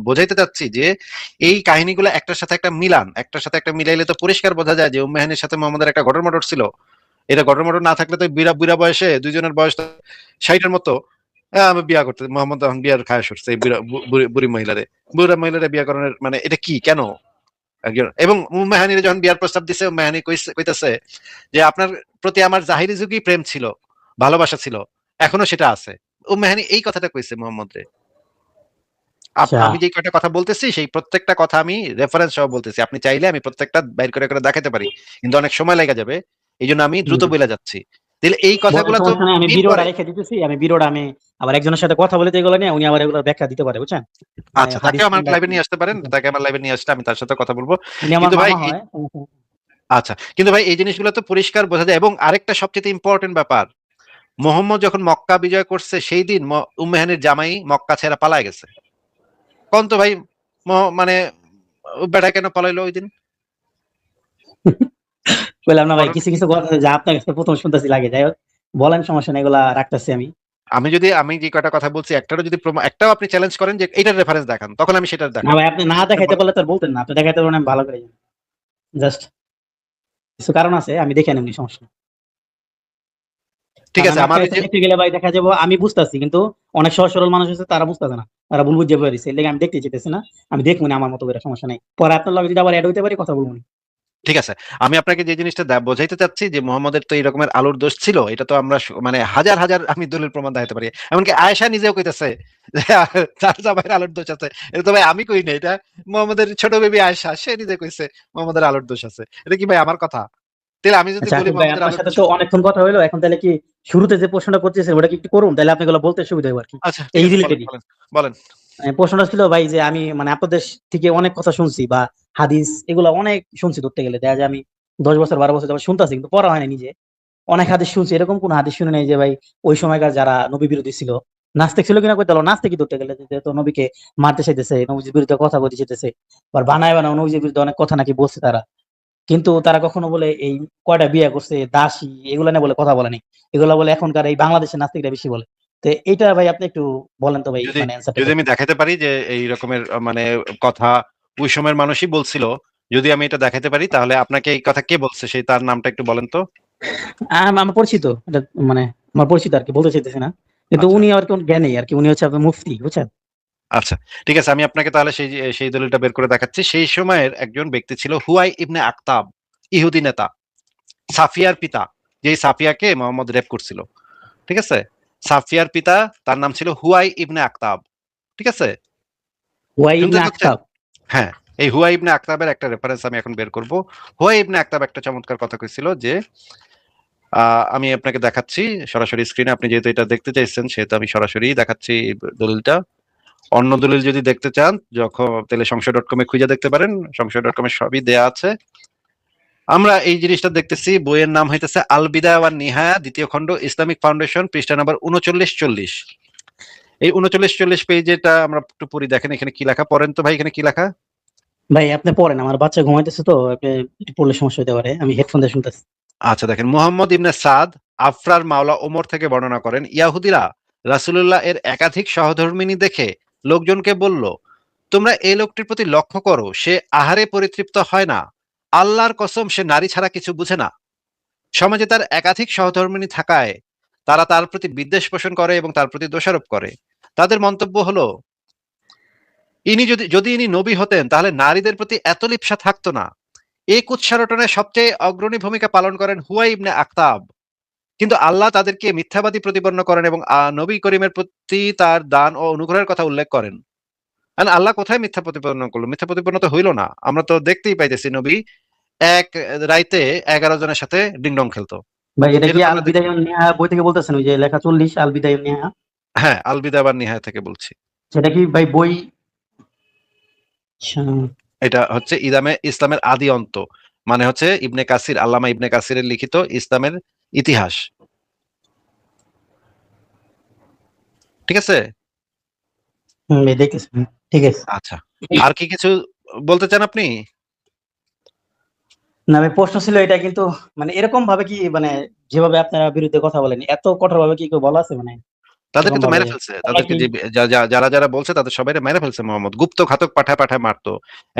বোঝাইতে চাচ্ছি যে এই কাহিনীগুলো একটার সাথে একটা মিলান, একটার সাথে একটা মিলাইলে তো পরিষ্কার বোঝা যায় যে উম্মেহানির সাথে মোহাম্মদের একটা ঘটর মটর ছিল। এটা ঘটর মটর না থাকলে তো বুড়া বুড়া বয়সে দুইজনের বয়স 60-এর মতো, আমি বিয়া করতে, মোহাম্মদ তখন বিয়ার খায় সরছে এই বুড়ি বুড়া মহিলারে বিয়া করানোর মানে এটা কি, কেন? একজন, এবং উম্মেহানির যখন বিয়ার প্রস্তাব দিছে, উম্মেহানি কইতাছে যে আপনার প্রতি আমার জাহিরি যুগই প্রেম ছিল, ভালোবাসা ছিল, এখনো সেটা আছে। উম্মেহানি এই কথাটা কইছে মোহাম্মদ রে। আচ্ছা, আমি যে কয়টা কথা বলতেছি সেই প্রত্যেকটা কথা আমি রেফারেন্স সহ বলতেছি, আপনি চাইলে আমি প্রত্যেকটা বাইর করে করে দেখাতে পারি, কিন্তু অনেক সময় লেগে যাবে, এই জন্য আমি দ্রুত বলে যাচ্ছি। তাহলে এই বলেন, কথাগুলো তো সমস্যা নাই, আমি মিন ভিডিওটা করে। রেখে দিতেছি, আমি ভিডিওটা আমি আবার একজনের সাথে কথা বলে এগুলো নিয়ে উনি আবার এগুলো ব্যাখ্যা দিতে পারে, বুঝছেন? আচ্ছা, তাকে হাদিস আমার কিংবা লাইভে নিয়ে আসতে পারেন, তাকে আমার লাইভে নিয়ে আসলে আমি তার সাথে কথা বলবো। উনি আমার কিন্তু ভাই মামা হয়, সমস্যা নাই। আচ্ছা, কিন্তু ভাই এই জিনিসগুলো তো পরিষ্কার বোঝা যায়। এবং আরেকটা সবচেয়ে ইম্পর্টেন্ট ব্যাপার, মোহাম্মদ যখন মক্কা বিজয় করছে সেই দিন উম্মে হানির জামাই মক্কা ছেড়ে পালায় গেছে। কোন তো ভাই, মানে বেটা কেন পালাইলো ওই দিন? বললাম না ভাই, বলেন। কিছু কিছু কথা যা আপনার কাছে প্রথম শুনতেছি লাগে, যাই হোক বলেন, সমস্যা নেই, এগুলা রাখতেছি আমি। আমি যে কয়টা কথা বলছি একটারও যদি একটাও আপনি চ্যালেঞ্জ করেন যে এটার রেফারেন্স দেখান, তখন আমি সেটা না দেখাবো। ভাই, আপনি না দেখাইতে পারলে তো আর বলতেন না, আপনি দেখাইতে পারেন, আমি ভালো করে জানি। জাস্ট কিছু কারণ আছে, আমি দেখে নেবনি, সমস্যা নেই। ঠিক কারণ আছে, আমি আমার একটা ওই কিছু যে দেখতে গেলে ভাই দেখা যাবো আমি বুঝতেছি, কিন্তু অনেক সহজ সরল মানুষ আছে তারা বুঝতেছে না, তারা ভুল বুঝে পারিছে, এর লেগে আমি দেখতে চাইতেছি না, আমি দেখবো না আমার মতো করে, সমস্যা নেই, পরে আপনার লগে যদি আবার অ্যাড হইতে পারি কথা বলবো না। ঠিক আছে, আমি আপনাকে যে জিনিসটা বোঝাইতে চাচ্ছি যে মোহাম্মদের তো এই রকমের আলুর দোষ ছিল, এটা তো আমরা মানে হাজার হাজার আমি দলিল প্রমাণ দেখাতে পারি। এমনকি আয়েশা নিজেও কইতেছে যে তার জামাইয়ের আলুর দোষ আছে। এটা তো ভাই আমি কই না, এটা মোহাম্মদের ছোট বেবি আয়েশা সে নিজে কইছে মোহাম্মদের আলুর দোষ আছে। এটা কি ভাই আমার কথা? তাহলে আমি যদি আচ্ছা বলি আকিব ভাই, মোহাম্মদের আপনার আলুর সাথে দোষ তো আছে। অনেকক্ষণ কথা হইলো, এখন তাহলে কি শুরুতে যে প্রশ্নটা করতেছে ওটা কি একটু করুন, তাহলে আপনি এগুলো বলতে সুবিধা হবে আর কি, আচ্ছা ঠিক এই আছে, বলেন রিলেটেডই। বলেন বলেন। প্রশ্নটা ছিল ভাই যে আমি মানে আপনাদের থেকে অনেক কথা শুনছি, বা হাদিস এগুলো অনেক শুনছি, ধরতে গেলে দেখা যায় আমি 10 বছর 12 বছর যাবত শুনতাছি, কিন্তু পড়া হয়নি নিজে। অনেক হাদিস শুনছি, এরকম কোন হাদিস শুনে নাই যে ভাই ওই সময়কার যারা নবী বিরোধী ছিল, নাস্তিক ছিল কিনা কইতে পারবো, নাস্তিকই ধরতে গেলে, যেহেতু নবীকে মারতে চাইতেছে, নবীজির বিরুদ্ধে কথা বলতে চাইতেছে, আবার বানায় বানায় নবীজির বিরুদ্ধে অনেক কথা নাকি বলছে তারা, কিন্তু তারা কখনো বলে এই কয়টা বিয়ে করছে, দাসী, এগুলো না বলে কথা বলেনি, এগুলো বলে এখনকার এই বাংলাদেশের নাস্তিকরা বেশি বলে। তো এইটা ভাই আপনি একটু বলেন তো ভাই, যদি মানে অ্যান্সারটা যদি দেন। আমি দেখাতে পারি যে এই রকমের মানে কথা ওই সময়ের মানুষই বলছিল, যদি আমি এটা দেখাতে পারি, তাহলে আপনাকে এই কথা কে বলছে সেই তার নামটা একটু বলেন তো। আমার পরিচিত, এটা মানে আমার পরিচিত আর কি, বলতে চাইতেছি না, কিন্তু আচ্ছা উনি আর কোন জ্ঞানী আর কি, উনি হচ্ছে আপনার মুফতি, বুঝছেন? আচ্ছা, ঠিক আছে, আমি আপনাকে তাহলে সেই দলিলটা বের করে দেখাচ্ছি। সেই সময়ের একজন ব্যক্তি ছিল হুয়াই ইবনে আখতাব, ইহুদি নেতা, সাফিয়ার পিতা, যে সাফিয়াকে মোহাম্মদ রেপ করছিল। ঠিক আছে, সাফিয়ার পিতা, তার নাম ছিল হুয়াই ইবনে আখতাব। ঠিক আছে, ওয়াই শুনতে ইবনে পাচ্ছেন? আখতাব। হ্যাঁ, এই হুয়াই ইবনে আখতাবের একটা রেফারেন্স আমি এখন বের করব। হুয়াই ইবনে আখতাব একটা চমৎকার কথা কইছিল যে আমি আপনাকে দেখাচ্ছি সরাসরি স্ক্রিনে, আপনি যেহেতু এটা দেখতে চাইছেন সেহেতু আমি সরাসরি দেখাচ্ছি দলিলটা। অন্য দলিল যদি দেখতে চান যখন, তাহলে সংশয়.com-এ খুঁজে দেখতে পারেন, সংশয়.com-এ সবই দেয়া আছে। আমরা এই জিনিসটা দেখতেছি, বইয়ের নাম হইতেছে আল বিদায়া ওয়ান নিহায়া, দ্বিতীয় খণ্ড, ইসলামিক ফাউন্ডেশন, পৃষ্ঠা নাম্বার 39-40। এই 39-40 পেজেটা আমরা একটু পড়ি, দেখেন এখানে কি লেখা, পড়েন তো ভাই, এখানে কি লেখা। ভাই আপনি পড়েন, আমার বাচ্চা ঘুমাইতেছে, তো আপনি একটু পড়লে সমস্যা হতে পারে, আমি হেডফোন দিয়ে শুনতেছি। আচ্ছা দেখেন, মুহাম্মদ ইবনে সাদ আফরার মাওলা ওমর থেকে বর্ণনা করেন, ইয়াহুদিরা রাসূলুল্লাহ এর একাধিক সহধর্মিণী দেখে লোকজনকে বলল, তোমরা এই লোকটির প্রতি লক্ষ্য করো, সে আহারে পরিতৃপ্ত হয় না, আল্লাহর কসম সে নারী ছাড়া কিছু বুঝে না। সমাজে তার একাধিক সহধর্মিণী থাকায় তারা তার প্রতি বিদ্বেষ পোষণ করে এবং তার প্রতি দোষারোপ করে। তাদের মন্তব্য হলো, ইনি যদি ইনি নবী হতেন তাহলে নারীদের প্রতি এত লিপ্সা থাকতো না। এই কুৎসারটনে সবচেয়ে অগ্রণী ভূমিকা পালন করেন হুয়াই ইবনে আখতাব। কিন্তু আল্লাহ তাদেরকে মিথ্যাবাদী প্রতিপন্ন করেন এবং নবী করিমের প্রতি তার দান ও অনুগ্রহের কথা উল্লেখ করেন। আর আল্লাহ কোথায় মিথ্যা প্রতিপন্ন করলো? মিথ্যা প্রতিপন্ন তো হইল না, আমরা তো দেখতেই পাইতেছি নবী এক রাইতে 11 জনের সাথে ডিংডং খেলতো। ভাই এটা যেটা কি তো আল আমরা বিদায়ুন নিহা বই থেকে বলতেছেন, ওই যে লেখা 40 আল বিদায়ুন নিহা? হ্যাঁ, আল বিদা নিহায়া থেকে বলছি। সেটা কি ভাই বই? আচ্ছা। এটা হচ্ছে ইসলামের আদি অন্ত, মানে হচ্ছে ইবনে কাসির, আল্লামা ইবনে কাসিরের লিখিত ইসলামের ইতিহাস। ঠিক আছে। এই দেখতেছি, ঠিক আছে। আচ্ছা, আর কি কিছু বলতে চান আপনি? না ভাই, প্রশ্ন ছিল এটা, কিন্তু মানে এরকম ভাবে কি, মানে যেভাবে আপনারা বিরুদ্ধে কথা বলেন এত কঠোর ভাবে কি কেউ বলা আছে, মানে তাদেরকে এরকম তো ভাবে? মেরে ফেলছে, তোমরা তাদেরকে কি? যে যারা যারা বলছে তাদের সবাই মেরে ফেলছে মোহাম্মদ, গুপ্ত ঘাতক পাঠায় পাঠায় মারতো।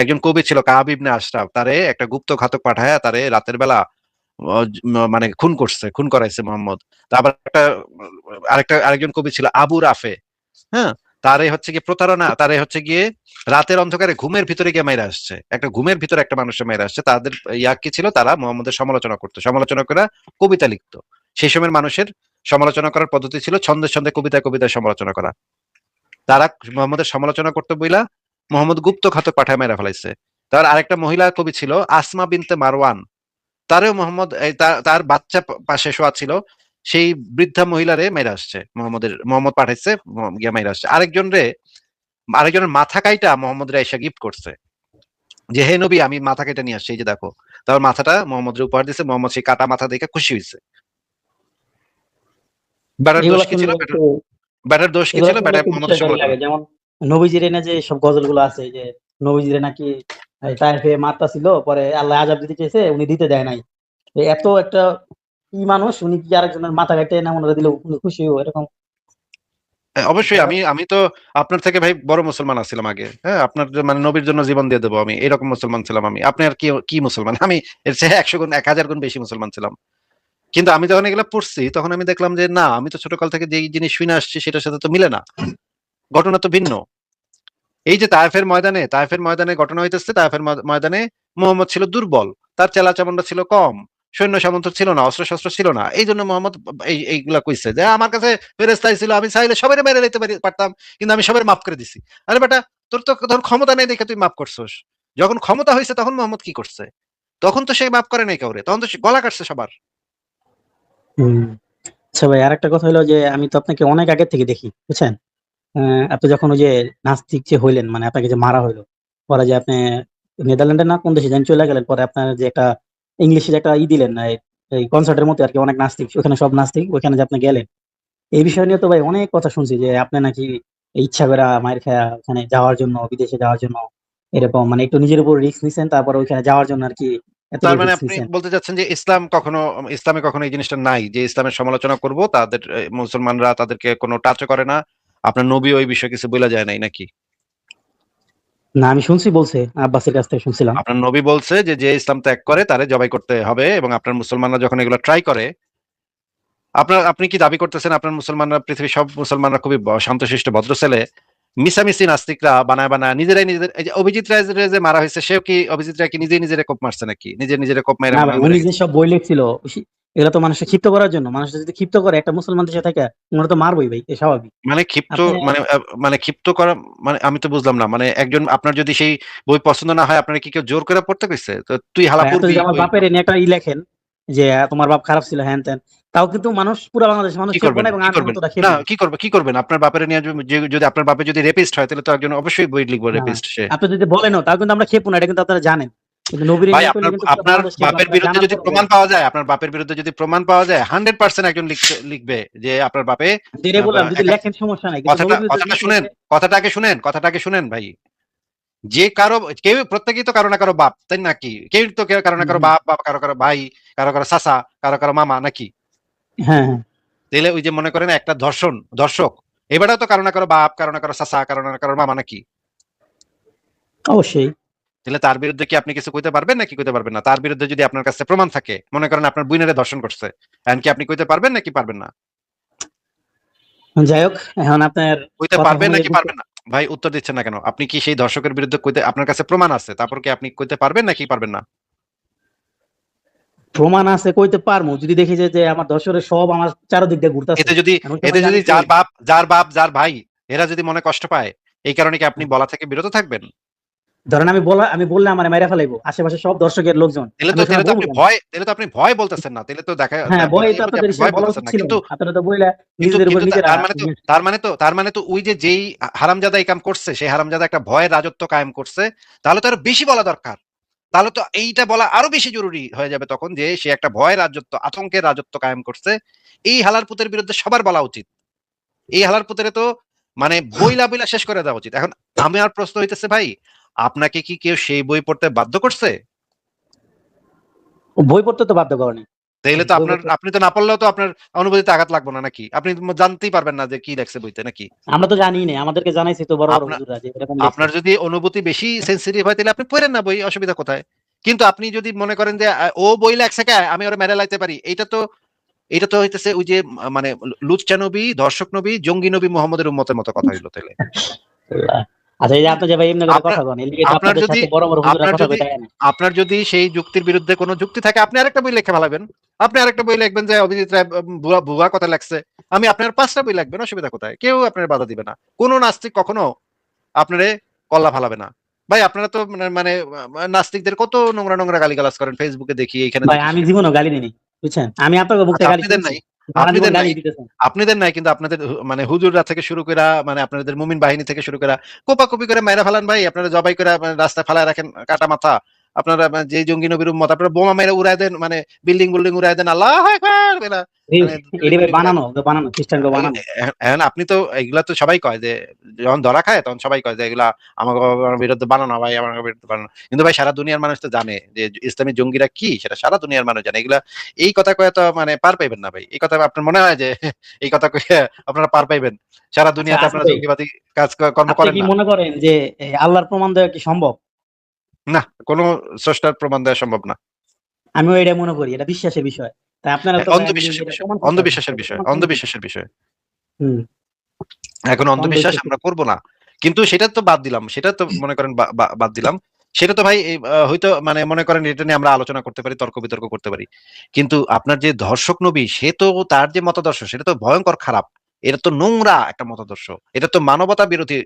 একজন কবি ছিল কাব ইবনে আশরাফ, তারে একটা গুপ্ত ঘাতক পাঠায় তারে রাতের বেলা মানে খুন করাইছে মোহাম্মদ। তারপর আরেকজন কবি ছিল আবু রাফে, হ্যাঁ, তারে হচ্ছে গিয়ে প্রতারণা, তারে হচ্ছে গিয়ে রাতের অন্ধকারে ঘুমের ভিতরে গিয়ে মেরে আসছে, একটা ঘুমের ভিতরে একটা মানুষের মেরে আসছে। তাদের ইয়া কি ছিল, তারা মোহাম্মদের সমালোচনা করতো, সমালোচনা করে কবিতা লিখতো। সেই সময়ের মানুষের সমালোচনা করার পদ্ধতি ছিল ছন্দে ছন্দে কবিতায় সমালোচনা করা। তারা মোহাম্মদের সমালোচনা করতে বইলা মোহাম্মদ গুপ্ত ঘাতক পাঠায় মেরা ফেলাইছে। তার আরেকটা মহিলা কবি ছিল আসমা বিনতে মারওয়ান, তারও মোহাম্মদ তার বাচ্চা পাশে শোয়া ছিল, সেই বৃদ্ধা মহিলারে মেরে আসছে, মোহাম্মদ পাঠাইছে, গিয়া মেরে আসছে। আরেকজনের মাথা কাইটা মোহাম্মদরে এসে গিফট করছে যে হে নবী আমি মাথা কেটে নিয়ে আসছি, এই যে দেখো। তারপর মাথাটা মোহাম্মদের উপহার দিচ্ছে, মোহাম্মদ সেই কাটা মাথা দেখে খুশি হয়েছে। ব্যাটার দোষ এগুলো কি ছিল? শুনলে একটু ব্যাটার দোষ কি এগুলো ছিল? শুনলে ব্যাটার একটু মোহাম্মদের বিষয়টা সমালোচনা। লাগে। যেমন নবীজির এনে যে সব গজল গুলো আছে, যে নবীজিরে নাকি তায়েফে মারতা ছিল, পরে আল্লাহ আযাব দিতে চেয়েছে, উনি দিতে দেয় নাই। এত একটা মানুষ, উনি কি আরেকজনের মাথা কেটে না মনে দিলে উনি খুশি হবো এরকম? অবশ্যই আমি তো আপনার থেকে ভাই বড় মুসলমান আছিলাম আগে। হ্যাঁ, আপনার মানে নবীর জন্য জীবন দিয়ে দেবো আমি, এরকম মুসলমান ছিলাম আমি। আপনি আর কি কি মুসলমান? আমি এর চেয়ে 100 গুণ 1000 গুণ বেশি মুসলমান ছিলাম। কিন্তু আমি যখন এগুলো পড়ছি তখন আমি দেখলাম যে না, আমি তো ছোটকাল থেকে যেই জিনিস শুনে আসছি সেটার সাথে তো মিলে না, ঘটনা তো ভিন্ন। এই যে তায়েফের ময়দানে ঘটনা হইতেছে, তায়েফের ময়দানে মুহাম্মদ ছিল দুর্বল, তার চেলা চামুন্ডা ছিল কম, সৈন্য সামন্ত ছিল না, অস্ত্র শস্ত্র ছিল না। এই জন্য মোহাম্মদ এইগুলা কইছে যে আমার কাছে ফেরেশতা ছিল, আমি চাইলে সবাই মেরে নিতে পারতাম, কিন্তু আমি সবাই মাফ করে দিছি। আরে বেটা, তোর তো তখন ক্ষমতা নেই দেখে তুই মাফ করছস। যখন ক্ষমতা হয়েছে তখন মোহাম্মদ কি করছে? তখন তো সে মাফ করে নাই কাউরে, তখন তো সে গলা কাটছে সবার। হম। আচ্ছা ভাই, আরেকটা কথা হলো যে আমি তো আপনাকে অনেক আগে থেকে দেখি, বুঝছেন? আপনি যখন ওই যে নাস্তিক যে হইলেন, মানে আপনাকে যে মারা হইলো, পরে যে আপনি নেদারল্যান্ডে না কোন দেশে যেন চলে গেলেন, পরে আপনার যে একটা ইংলিশে যে একটা দিলেন, এই কনসার্টের মতো আর কি, অনেক নাস্তিক, ওখানে সব নাস্তিক, ওখানে যে আপনি গেলেন, এই বিষয় নিয়ে তো ভাই অনেক কথা শুনছি যে আপনি নাকি ইচ্ছা করে মায়ের খায়া ওখানে যাওয়ার জন্য, বিদেশে যাওয়ার জন্য এরকম, মানে একটু নিজের উপর রিস্ক নিছেন, তারপর ওইখানে যাওয়ার জন্য আর কি তার এতটুকু মানে রিস্ক আপনি নিছেন। বলতে চাচ্ছেন যে ইসলামে কখনো এই জিনিসটা নাই যে ইসলামের সমালোচনা করব, তাদের মুসলমানরা তাদেরকে কোনো টাচ করে না, আপনার নবী ওই বিষয়ে কিছু বলে যায় নাই নাকি? না, আমি শুনছি, বলছে আব্বাসের কাছ থেকে শুনছিলাম। আপনার নবী বলছে যে যে ইসলাম ত্যাগ করে তারে জবাই করতে হবে, এবং আপনার মুসলমানরা যখন এগুলো ট্রাই করে, আপনি কি দাবি করতেছেন আপনার মুসলমানরা, পৃথিবীর সব মুসলমানরা খুবই শান্তশিষ্ট ভদ্র ছেলে? মিসামিসি নাস্তিকরা বানায় বানায় নিজেরাই নিজেদের, এই যে অভিজিৎ রায় যে মারা হয়েছে, সেও কি, অভিজিৎ রায় কি নিজেরে কোপ মারছে নাকি? নিজেরে কোপ মেরে না মনে ভাই, হয় মরে উনি যে গেছে। সব বই লিখছিল, এগুলো তো মানুষকে ক্ষিপ্ত করার জন্য। মানুষ যদি ক্ষিপ্ত করে একটা মুসলমান দেশে থাকে, ওরা তো মারবই ভাই, এ স্বাভাবিক। মানে ক্ষিপ্ত, আপনি মানে ক্ষিপ্ত করা, মানে আমি তো বুঝলাম না। মানে একজন আপনার যদি সেই বই পছন্দ না হয়, আপনার কি কেউ জোর করে পড়তে কইছে? তো তুই হালা ভাই, আপনি পড়বি যদি আমার বই। বাপের নিয়ে একটা লেখেন যে তোমার বাপ খারাপ ছিল, হ্যান ত্যান, তাও কিন্তু মানুষ, পুরো বাংলাদেশ মানুষ কি খেপবো করবেন? না, এবং কি আমিও করবেন? তোরা না, খেপবো না। কি করবেন? আপনার বাপের নিয়ে যদি আপনার বাপে যদি রেপিস্ট হয়, তাহলে তো একজন অবশ্যই বই লিখবো না, রেপিস্ট সে। আপনি যদি বলেনও, তাও কিন্তু আমরা খেপবো না, এটা কিন্তু আপনারা জানেন। কিন্তু নবীর ভাই, নিয়ে করলে আপনার কিন্তু পুরো আপনার বাংলাদেশ খেপবে, বাপের আপনারা বিরুদ্ধে জানার যদি পরে প্রমাণ পাওয়া যায়, আপনার বাপের বিরুদ্ধে যদি প্রমাণ পাওয়া যায়, 100% একজন লিখবে যে আপনার বাপে যেটা বললাম, যদি একা-। লেখেন সমস্যা নাই, কিন্তু নবীর বিরুদ্ধে কথাটা লিখলে শুনেন, কথাটা আগে শুনেন ভাই। যে কারো, কেউ প্রত্যেকেই তো কারো না কারো বাপ, তাই নাকি? কেউ কারো না কারো হুম, বাপ, কারো কারো ভাই, কারো কারো চাচা, কারো কারো মামা নাকি? হ্যাঁ হ্যাঁ, তাহলে ওই যে মনে করেন একটা দর্শক, এবারেও তো কারো না কারো বাপ, কারো না কারো চাচা, কারো না কারো মামা নাকি? অবশ্যই। তাহলে তার বিরুদ্ধে কি আপনি কিছু কইতে পারবেন নাকি কইতে পারবেন না? তার বিরুদ্ধে যদি আপনার কাছে প্রমাণ থাকে, মনে করেন আপনার বুইনারে ধর্ষণ করছে, এখন কি আপনি কইতে পারবেন নাকি পারবেন না? যাই হোক, এখন আপনার কইতে কথা পারবেন শুনলে নাকি পারবেন না? ভাই উত্তর দিচ্ছেন না কেন? আপনি কি সেই ধর্ষকের বিরুদ্ধে কইতে, আপনার কাছে প্রমাণ আছে, তারপর কি আপনি কইতে পারবেন নাকি পারবেন না? প্রমাণ আছে, কইতে পারবো যদি দেখি যে আমার দর্শকের সব আমার চারদিক দিয়ে ঘুরতেছে। এতে যদি যার ভাই, এরা যদি মনে কষ্ট পায়, এই কারণে কি আপনি বলা থেকে বিরত থাকবেন? ধরেন আমি বললে আমার মেরে ফেলাইবো আশেপাশে সব দর্শকের লোকজন, আমি ওখানে বলবো কেন? তাহলে তো আপনি ভয় বলতেছেন না। তাহলে তো হ্যাঁ, বলা ভয় তো যাবে যে আপনাদের আপনি ভয় হিসেবে বলা বলতেছেন উচিত না। ছিল। কিন্তু আপনারা তো বইলা কিন্তু নিজেদের উপর কিন্তু নিজেরা তার মানে তো ওই যে যেই হারামজাদা এই কাম করছে, সেই হারামজাদা একটা ভয়ের রাজত্ব কায়েম করছে, তাহলে তো আরো বেশি বলা দরকার। তাহলে তো এইটা বলা আরো বেশি জরুরি হয়ে যাবে তখন, যে সে একটা ভয়ের রাজত্ব, আতঙ্কের রাজত্ব কায়েম করছে। এই হালার পুতের বিরুদ্ধে সবার বলা উচিত। এই হালার পুতেরে তো মানে বইলা শেষ করে দেওয়া উচিত। এখন আমার প্রশ্ন হইতেছে ভাই, আপনাকে কি কেউ সেই বই পড়তে বাধ্য করছে? বই পড়তে তো বাধ্য করেনি। তাইলে তো বই পড়তে আপনি তো না পড়লেও তো আপনার অনুভূতিতে আঘাত লাগবে না নাকি? আপনি জানতেই পারবেন না যে কি লেখছে বইতে নাকি? আমরা তো জানি না, আমাদেরকে জানাইছে তো বড় বড় আপনার হুজুররা যে এরকম লিখছে। আপনার যদি অনুভূতি বেশি সেনসিটিভ হয়, তাহলে আপনি পড়েন না বই, অসুবিধা কোথায়? কিন্তু আপনি যদি মনে করেন যে ও বই লেখছে কে, আমি ওরা মেরে লাইতে পারি, এটা তো হইতেছে ওই যে মানে লুচ্চা নবী, ধর্ষক নবী, জঙ্গি নবী মুহাম্মদের উম্মতের মতো কথা হইলো তাহলে। আচ্ছা, এই যে আপনি যে ভাই এমনি করে আপনার কথা বলেন, এর লিগে তো আপনার আপনাদের যদি সাথে বড় বড় হুজুররা আপনার কথা যদি কইতে হয় না। আপনার যদি সেই যুক্তির বিরুদ্ধে কোনো যুক্তি থাকে, আপনি আরেকটা বই লিখে ফেলাবেন। আপনি আরেকটা বই লিখবেন যে অভিজিৎ রায় ভুয়া কথা লেখছে। আমি আপনার 5টা বই লিখবেন, অসুবিধা কোথায়? কেউ আপনার বাধা দিবে না। কোন নাস্তিক কখনো আপনারে কল্লা ফালাবে না। ভাই আপনারা তো মানে নাস্তিকদের কত নোংরা নোংরা গালিগালাজ করেন, ফেসবুকে দেখি, এখানে ভাই দেখি, আমি সেখানে জীবনও দেখি। গালি দিইনি, বুঝছেন? আমি আপনাকে মুখ আচ্ছা, থেকে গালি আপনি দেন শুনছি। নাই? আপনাদের নাই, গালি দিতেছেন। আপনাদের নাই, কিন্তু আপনাদের মানে হুজুররা থেকে শুরু করে মানে আপনাদের মুমিন বাহিনী থেকে শুরু করে কোপাকুপি করে মাইরা ফেলান ভাই, আপনারা জবাই করে রাস্তায় ফেলায় রাখেন কাটা মাথা। আপনারা যে জঙ্গি নবীর উম্মত, আপনারা বোমা মেরে উড়াই দেন, মানে বিল্ডিং উড়াই দেন, আল্লাহ আকবার বলে, মানে এটা ভাই বানানো খ্রিস্টানকে বানানো। এখন আপনি তো এগুলা তো সবাই কয় যে যখন ধরা খায় তখন সবাই কয় যে এগুলা আমার বিরুদ্ধে বানানো ভাই, আমার বিরুদ্ধে বানানো। কিন্তু ভাই সারা দুনিয়ার মানুষ তো জানে যে ইসলামী জঙ্গিরা কি, সেটা সারা দুনিয়ার মানুষ জানে। এগুলা এই কথা কয়ে তো মানে পার পাইবেন না ভাই। এই কথা আপনার মনে হয় যে এই কথা কয়ে আপনারা পার পাইবেন? সারা দুনিয়াতে আচ্ছা আপনারা ভাই, জঙ্গিবাদী কর্ম আপনি করেন কি না? মনে করেন যে আল্লাহর প্রমাণ দেওয়া কি সম্ভব? না, কোনো স্রষ্টার প্রমাণ দেওয়া সম্ভব না। আমিও এটা মনে করি, এটা বিশ্বাসের বিষয়। তাই আপনারা তো ভাই, আমি যদি অন্ধবিশ্বাসের এটা বিষয়, প্রমাণ করতে পারি, অন্ধবিশ্বাসের এটা বিষয়, প্রমাণ কেমনে করব? অন্ধবিশ্বাসের বিষয়। হুম, এখন অন্ধবিশ্বাস অন্ধবিশ্বাস। আমরা করব না, কিন্তু সেটা তো বাদ দিলাম, সেটা তো মনে করেন বাদ দিলাম। সেটা তো ভাই হয়তো মানে মনে করেন এটা নিয়ে আমরা আলোচনা করতে পারি, তর্ক বিতর্ক করতে পারি, কিন্তু আপনার যে ধর্ষক নবী, সে তো তার যে মতাদর্শ সেটা তো ভয়ঙ্কর খারাপ। এটা তো নোংরা একটা মতাদর্শ, এটা তো মানবতা বিরোধী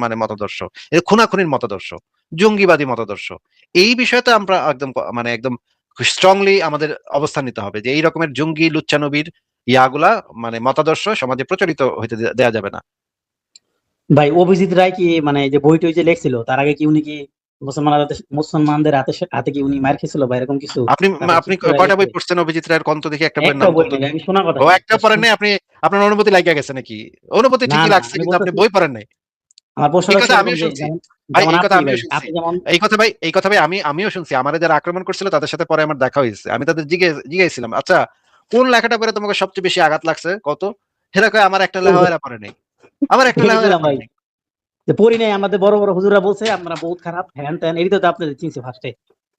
মানে মতাদর্শ, এটা খুনাখুনির মতাদর্শ, জঙ্গিবাদী মতাদর্শ। এই বিষয়ে তো আমরা একদম মানে একদম স্ট্রংলি আমাদের অবস্থান নিতে হবে যে এই রকমের জঙ্গি লুচ্চা নবীর ইয়াগুলা মানে মতাদর্শ সমাজে প্রচলিত হইতে দেয়া যাবে না। ভাই অভিজিৎ রায় কি মানে এই যে বইটা যে লেখছিল তার আগে কি উনি কি মুসলমানদের হাতে কি উনি মার খেয়েছিল বা এরকম কিছু? আপনি তারপর আপনি চুপ করে কয়টা গেছে? বই পড়ছেন অভিজিৎ রায়ের? কোন তো দেখি একটা বইয়ের একটা নাম বই কোন তো নাই, দেখি। আমি শোনা কথা ও একটা পড়েন শুন- নাই আপনি? আপনার অনুভূতি লাগিয়া গেছে নাকি? অনুভূতি না ঠিকই না, লাগছে, আমি কিন্তু আপনি বলতেছি, বই পড়েন নাই। আমার এই প্রশ্নটা হচ্ছে কথা এরকম আমিও যে শুনছি যেমন ভাই, যেমন এই কথা আপনি আমিও ভাই, শুনছি। আপনি যেমন এই কথা ভাই আমিও শুনছি। আমারে যারা আক্রমণ করছিল তাদের সাথে পরে আমার দেখা হয়েছে। আমি তাদের জিজ্ঞাসছিলাম, আচ্ছা কোন লেখাটা পড়ে তোমাকে সবচেয়ে বেশি আঘাত লাগছে কত? এরা কয় আমার একটা লেখা এরা পড়ে নাই, আমার একটা লেখা এরা দেখলাম পড়ে ভাই নাই। যে পড়ি নাই, আমাদের বড় বড় হুজুরা বলছে আপনারা বহুত খারাপ, হ্যান ত্যান, এটাই তো আপনাদের চিনছে ফার্স্টে,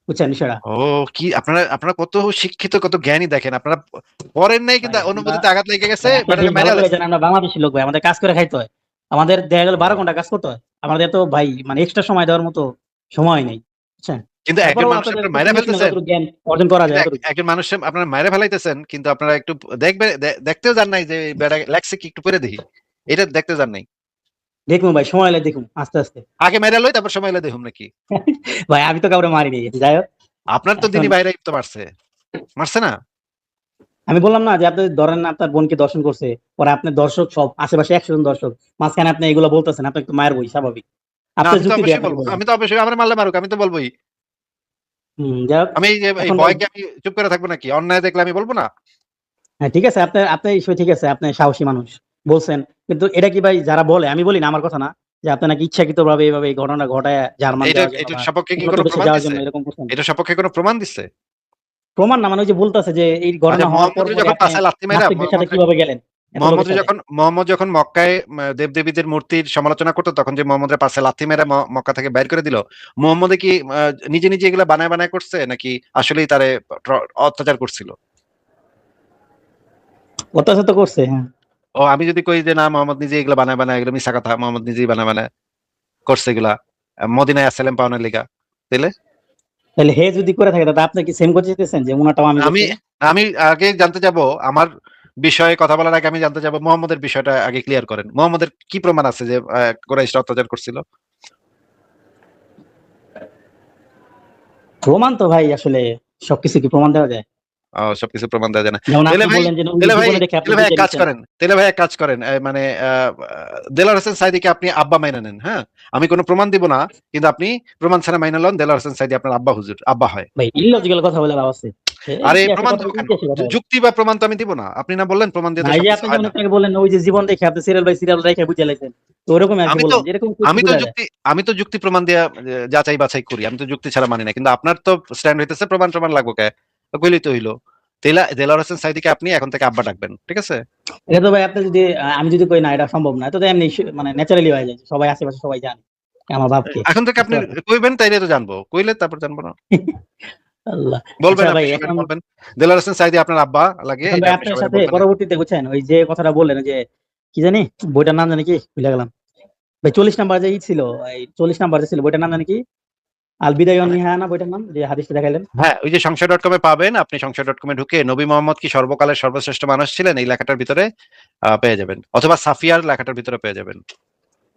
বুঝছেন বিষয়টা? ও কি আপনারা আপনারা কত শিক্ষিত, কত জ্ঞানী দেখেন। আপনারা পড়েন নাই ভাই কিন্তু আমরা, অনুভূতিতে আঘাত লেগে গেছে, ভাই আপনি বেটারে বেশ ভালো মেরে করে ফেলাইছেন। জানেন আমরা বাংলাদেশি লোক ভাই, আমাদের কাজ করে খাইতে হয়। আমাদের দেখা গেল 12 ঘন্টা কাজ করতে হয়, আমাদের তো ভাই মানে এক্সট্রা সময় দেওয়ার মতো সময় নেই, বুঝছেন? কিন্তু একজন তারপরেও মানুষ আপনাদের আপনারা তো মাইরা শুনে শুনে ফেলতেছেন, যতটুকু জ্ঞান অর্জন করা যায় কিন্তু এতটুকু। একজন মানুষ আপনারা মাইরা ফেলাইতেছেন, কিন্তু আপনারা একটু দেখবে দেখতেও যান নাই যে বেটা লেখছে কি একটু পড়ে দেখি, এটা দেখতে যান নাই। দেখুন ভাই, সময় লাগে দেখুন আস্তে আস্তে। আগে মেরা লই তারপর সময় এলে দেখুন নাকি। ভাই আমি তো কাউরে মারিনি, যাই হোক। আপনার তো এখন দিনী বাইরে তো মারছে, মারছে না? আমি বললাম না যে আপনি ধরেন না আপনার বোনকে দর্শন করছে, পরে আপনার দর্শক সব আশেপাশে 100 জন দর্শক, মাঝখানে আপনি এগুলো বলতেছেন, আপনি একটু মায়ের বই স্বাভাবিক। না, আপনি আমি তো যুক্তি দিয়ে অবশ্যই আপনাকে বলবো, বললাম। আমি তো অবশ্যই আমার মারলে মারুক, আমি তো বলবোই। যাই হোক। আমি এই যে এই এখন ভাই, ভয়কে আমি চুপ করে থাকবো নাকি? অন্যায় দেখলে আমি বলবো না? হ্যাঁ ঠিক আছে, আপনার আপনার ইস্যু ঠিক আছে, আপনি সাহসী মানুষ বলছেন, কিন্তু এটা কি ভাই যারা বলে, আমি বলি না, আমার কথা না, যে আপনি নাকি ইচ্ছাকৃত ভাবে এইভাবে এই ঘটনা ঘটায় জার্মান এটা দেওয়ার জন্য এটার বা সপক্ষে কি উন্নত কোনো দেশে প্রমাণ যাওয়ার দিচ্ছে? জন্য এরকম করছেন? এটার সপক্ষে কোনো প্রমাণ দিচ্ছে? প্রমাণ না, মানে ওই যে বলতেছে যে এই আচ্ছা, ঘটনা হওয়ার পর পরে আপনি নাস্তিকদের সাথে কিভাবে গেলেন এত লোকের সাথে? মোহাম্মদ যখন মক্কায় দেবদেবীদের মূর্তির সমালোচনা করতো, তখন যে মোহাম্মদের পাশে লাথি মেরে মক্কা থেকে বাইর করে দিল, মোহাম্মদে কি নিজে নিজে এগুলা বানায় বানায় করছে নাকি আসলেই তারে অত্যাচার করছিল? অত্যাচার তো করছে, হ্যাঁ। ও আমি যদি কই যে না মোহাম্মদ নিজে এগুলা বানায় বানায়, এগুলো মিশা কথা, মোহাম্মদ নিজেই বানায় বানায় করছে এগুলা মদিনায় আসসালাম পাওয়ানোর লিগা, তাহলে তাহলে হে যদি করে থাকে তাহলে আপনি কি সেম করতে চাইতেছেন যে উনাটাও আমি আমি করছি? আমি আগে জানতে যাব, আমার বিষয়ে কথা বলার আগে আমি জানতে যাব মোহাম্মদের বিষয়টা আগে ক্লিয়ার করেন। মোহাম্মদের কি প্রমাণ আছে যে কুরাইশরা অত্যাচার করছিল? প্রমাণ তো ভাই আসলে সবকিছু কি প্রমাণ দেওয়া যায়? সবকিছু প্রমাণ দেওয়া যায় না। যেমন তাহলে আপনি ভাই বললেন যে উনি তাহলে ভাই জীবনে দেখে আপনি তাহলে ভাই এক বুঝে কাজ নিচ্ছেন। করেন, তাহলে ভাই এক কাজ করেন, মানে দেলোয়ার হোসেন সাইদিকে আপনি আব্বা মাইনা নেন, হ্যাঁ? আমি কোনো প্রমাণ দিব না, কিন্তু আপনি প্রমাণ ছাড়া মাইনা লন, দেলোয়ার হোসেন সাইদি আপনার আব্বা, হুজুর আব্বা হয়। ভাই ইললজিক্যাল কথা বলে লাভ আছে? আরে ইতিহাসের প্রমাণ কথা, দেবো কেন? ইতিহাসের কথা বলে। যুক্তি বা প্রমাণ তো আমি দিব না। আপনি না বললেন প্রমাণ দিয়ে তো ভাই যে সবকিছু আপনি হয় যেমন না। একটু আগে বললেন ওই যে জীবন দেখে আপনি সিরিয়াল বাই সিরিয়াল রেখে বুঝে লাইছেন, তো ওরকম আর কি আমি তো বললাম যে এরকম আমি তো বোঝা যায়। যুক্তি আমি তো যুক্তি প্রমাণ দিয়ে যাচাই বাছাই করি। আমি তো যুক্তি ছাড়া মানি না। কিন্তু আপনার তো স্ট্যান্ড হইতেছে প্রমাণ লাগবো কে? কইলেই তো হইলো। দেলোয়ার হোসেন সাইদিকে আপনি এখন থেকে আব্বা ডাকবেন। ঠিক আছে? এটা তো ভাই আপনি যদি আমি যদি কই না এটা সম্ভব না, তো এমনি মানে ন্যাচারালি হয়ে যায়, সবাই আশেপাশে সবাই জানে আমার বাপকে। এখন থেকে আপনি কইবেন, তাইলে তো জানবো। কইলে তারপর জানবো না। আল্লাহ। বলবেন, আচ্ছা ভাই, আপনি এখন সবাই বলবেন দেলোয়ার হোসেন সাইদি আপনার আব্বা লাগে, এখন এটা ভাই আপনি আপনার সবাই সাথে বলবেন। পরবর্তীতে বুঝছেন ওই যে কথাটা বললেন যে কি জানি বইটার নাম জানি কি ভুলে গেলাম ভাই, 40 নাম্বার যে ছিল, এই 40 নাম্বার যে ছিল বইটার নাম জানি কি, আল বিদায় ওয়ান নিহায়া না বইটার নাম, যে হাদিসটা দেখাইলেন? হ্যাঁ, ওই যে সংশয়.com এ পাবেন। আপনি সংশয়.com এ ঢুকে নবী মোহাম্মদ কি সর্বকালের সর্বশ্রেষ্ঠ মানুষ ছিলেন, এই লেখাটার ভিতরে পেয়ে যাবেন, অথবা সাফিয়ার লেখাটার ভিতরে পেয়ে যাবেন।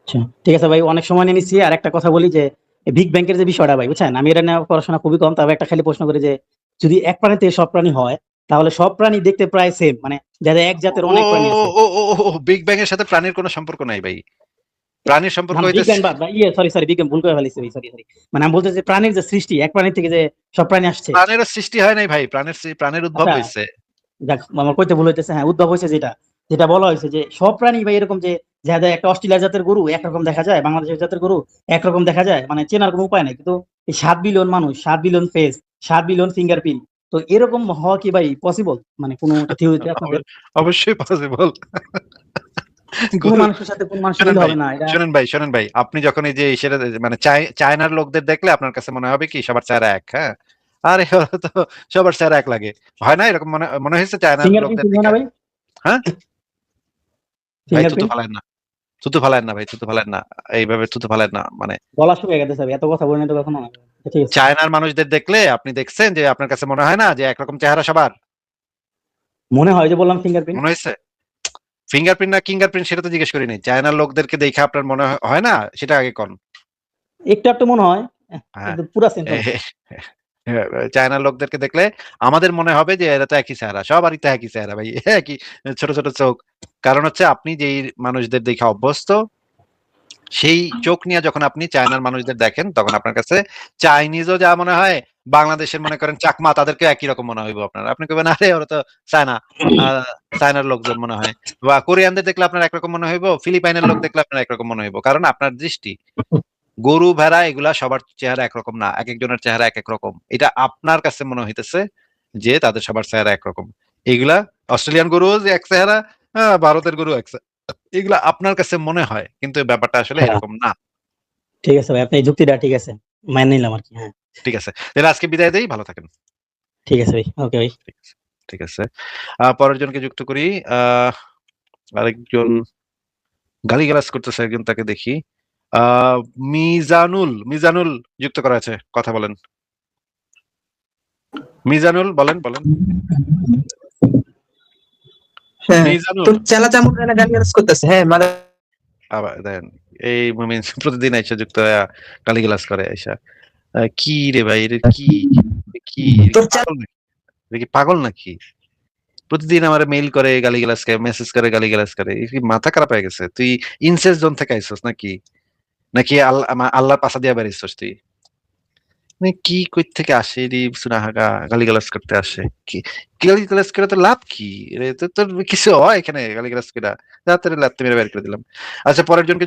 আচ্ছা ঠিক আছে ভাই, অনেক সময় নিয়ে নিচ্ছি। আর একটা কথা বলি যে বিগ ব্যাংকের যে বিষয়টা ভাই বুঝছেন, আমি এটা নিয়ে পড়াশোনা খুবই কম, তবে একটা খালি প্রশ্ন করি যে যদি এক প্রাণীতে সব প্রাণী হয় তাহলে সব প্রাণী দেখতে প্রায় সেম, মানে যাদের এক জাতের অনেক প্রাণী আছে। বিগ ব্যাং এর সাথে প্রাণীর কোনো সম্পর্ক নাই ভাই। প্রাণীর সম্পর্ক বিগ হইতেছে ব্যাং বা সরি বিগ ব্যাং ভুল করে ফেলেছি, সরি। মানে আমি বলতে যে প্রাণীর যে সৃষ্টি, এক প্রাণী থেকে যে সব প্রাণী আসছে। প্রাণের সৃষ্টি হয় নাই ভাই, প্রাণের উদ্ভব আচ্ছা, হয়েছে। যাক আমার কইতে ভুল হইতেছে। হ্যাঁ, উদ্ভব হয়েছে যেটা বলা হয়েছে যে সব প্রাণী ভাই এরকম, যে যাদের একটা অস্ট্রেলিয়া জাতের গরু একরকম দেখা যায়, বাংলাদেশের জাতের গরু একরকম দেখা যায়, মানে চেনার কোনো উপায় নাই। কিন্তু এই 7 বিলিয়ন মানুষ, 7 বিলিয়ন ফেস, 7 বিলিয়ন ফিঙ্গারপ্রিন্ট, তো এরকম হওয়া কি ভাই পসিবল? মানে কোনো থিওরিতে আপনাদের অবশ্যই পসিবল। কোন মানুষের সাথে কোন মানুষের মিল হবে না এটা? শোনেন ভাই, আপনি যখন এই যে সেটা মানে চায়নার লোকদের দেখলে আপনার কাছে মনে হবে কি সবার চেহারা এক, হ্যাঁ? আরে ওরা তো সবার চেহারা এক লাগে, হয় না এরকম? মনে হয়েছে চায়নার ফিঙ্গারপ্রিন্ট লোকদের চিনবে দেখে? না ভাই? হ্যাঁ ভাই, থুতু ফিঙ্গারপ্রিন্ট ফালায়েন না, থুতু ফালায়েন না ভাই, থুতু ফালায়েন না, এইভাবে থুতু ফালায়েন না। মানে গলা শুকিয়ে গেছে ভাই, এত কথা বলেন তো কখনো। ঠিক আছে, চায়নার মানুষদের দেখলে আপনি দেখছেন যে আপনার কাছে মনে হয় না যে একরকম চেহারা সবার? মনে হয় যে বললাম ফিঙ্গারপ্রিন্ট। মনে হয়েছে? ফিঙ্গারপ্রিন্ট না কিঙ্গারপ্রিন্ট সেটা তো জিজ্ঞেস করিনি। চায়নার লোকদেরকে দেখে আপনার মনে হয় না? সেটা আগে কোন। একটু মনে হয়, হ্যাঁ, কিন্তু পুরা সেম হবে। চায়নার লোকদেরকে দেখলে আমাদের মনে হবে যে এরা তো একই চেহারা, সবারই তো একই চেহারা ভাই, একই ছোট ছোট চোখ। কারণ হচ্ছে আপনি যেই মানুষদের দেখে অভ্যস্ত, সেই চোখ নিয়ে যখন আপনি চায়নার মানুষদের দেখেন তখন আপনার কাছে চাইনিজও যা মনে হয়, বাংলাদেশের মনে করেন চাকমা তাদেরকে একই রকম মনে হইব আপনার। আপনি কবেন আরে ওরা তো চায়না, চায়নার লোকজন মনে হয়। বা কোরিয়ানদের দেখলে আপনার একরকম মনে হইব, ফিলিপাইনের লোক দেখলে আপনার একরকম মনে হইব, কারণ আপনার দৃষ্টি। গরু ভেড়া এগুলা সবার চেহারা একরকম না, এক একজনের চেহারা এক এক রকম। এটা আপনার কাছে মনে হইতেছে যে তাদের সবার চেহারা একরকম। এগুলা অস্ট্রেলিয়ান গরু যে এক চেহারা, ভারতের গরু এক চেহারা, এগুলা আপনার কাছে মনে হয়, কিন্তু এই ব্যাপারটা আসলে হ্যাঁ, এরকম না। ঠিক আছে ভাই, আপনি এই যুক্তিটা ঠিক আছে, মেনে নিলাম আর কি। হ্যাঁ, ঠিক আছে, তাহলে আজকে বিদায় দেই, ভালো থাকেন। ঠিক আছে ভাই, ওকে ভাই। ঠিক আছে, ঠিক আছে। পরের জনকে যুক্ত করি। আরেকজন গালিগালাজ করতেছে একজন, তাকে দেখি। আহ মিজানুল যুক্ত করা আছে, কথা বলেন। মিজানুল বলেন। হ্যাঁ, মিজানুল তোর চেলা চামড়া না গালিগালাজ করতেছে। হ্যাঁ, মানে আবার দেখেন, এই মুমিন প্রতিদিন আইসা যুক্ত হয়ে গালিগালাজ করে আইসা। কি রে ভাই, এটা কি? কি তোর পাগল নাকি? এটা কি পাগল নাকি? প্রতিদিন আমার মেইল করে গালিগালাজ করে, মেসেজ করে গালিগালাজ করে। এই কি মাথা খারাপ হয়ে গেছে? তুই ইনসেস্ট জোন থেকে আইছস নাকি আল্লাহর পাশা দিয়া বেরিয়েছস তুই? মানে কি কই থেকে আসে রে সুনাহাগা গালিগালাজ করতে আসে? কি গালিগালাজ করে তো লাভ কি? তোর কিছু হয় এখানে গালিগালাজ করে? তাড়াতাড়ি লাত্তি মেরে বের করে দিলাম। আচ্ছা, পরের জনকে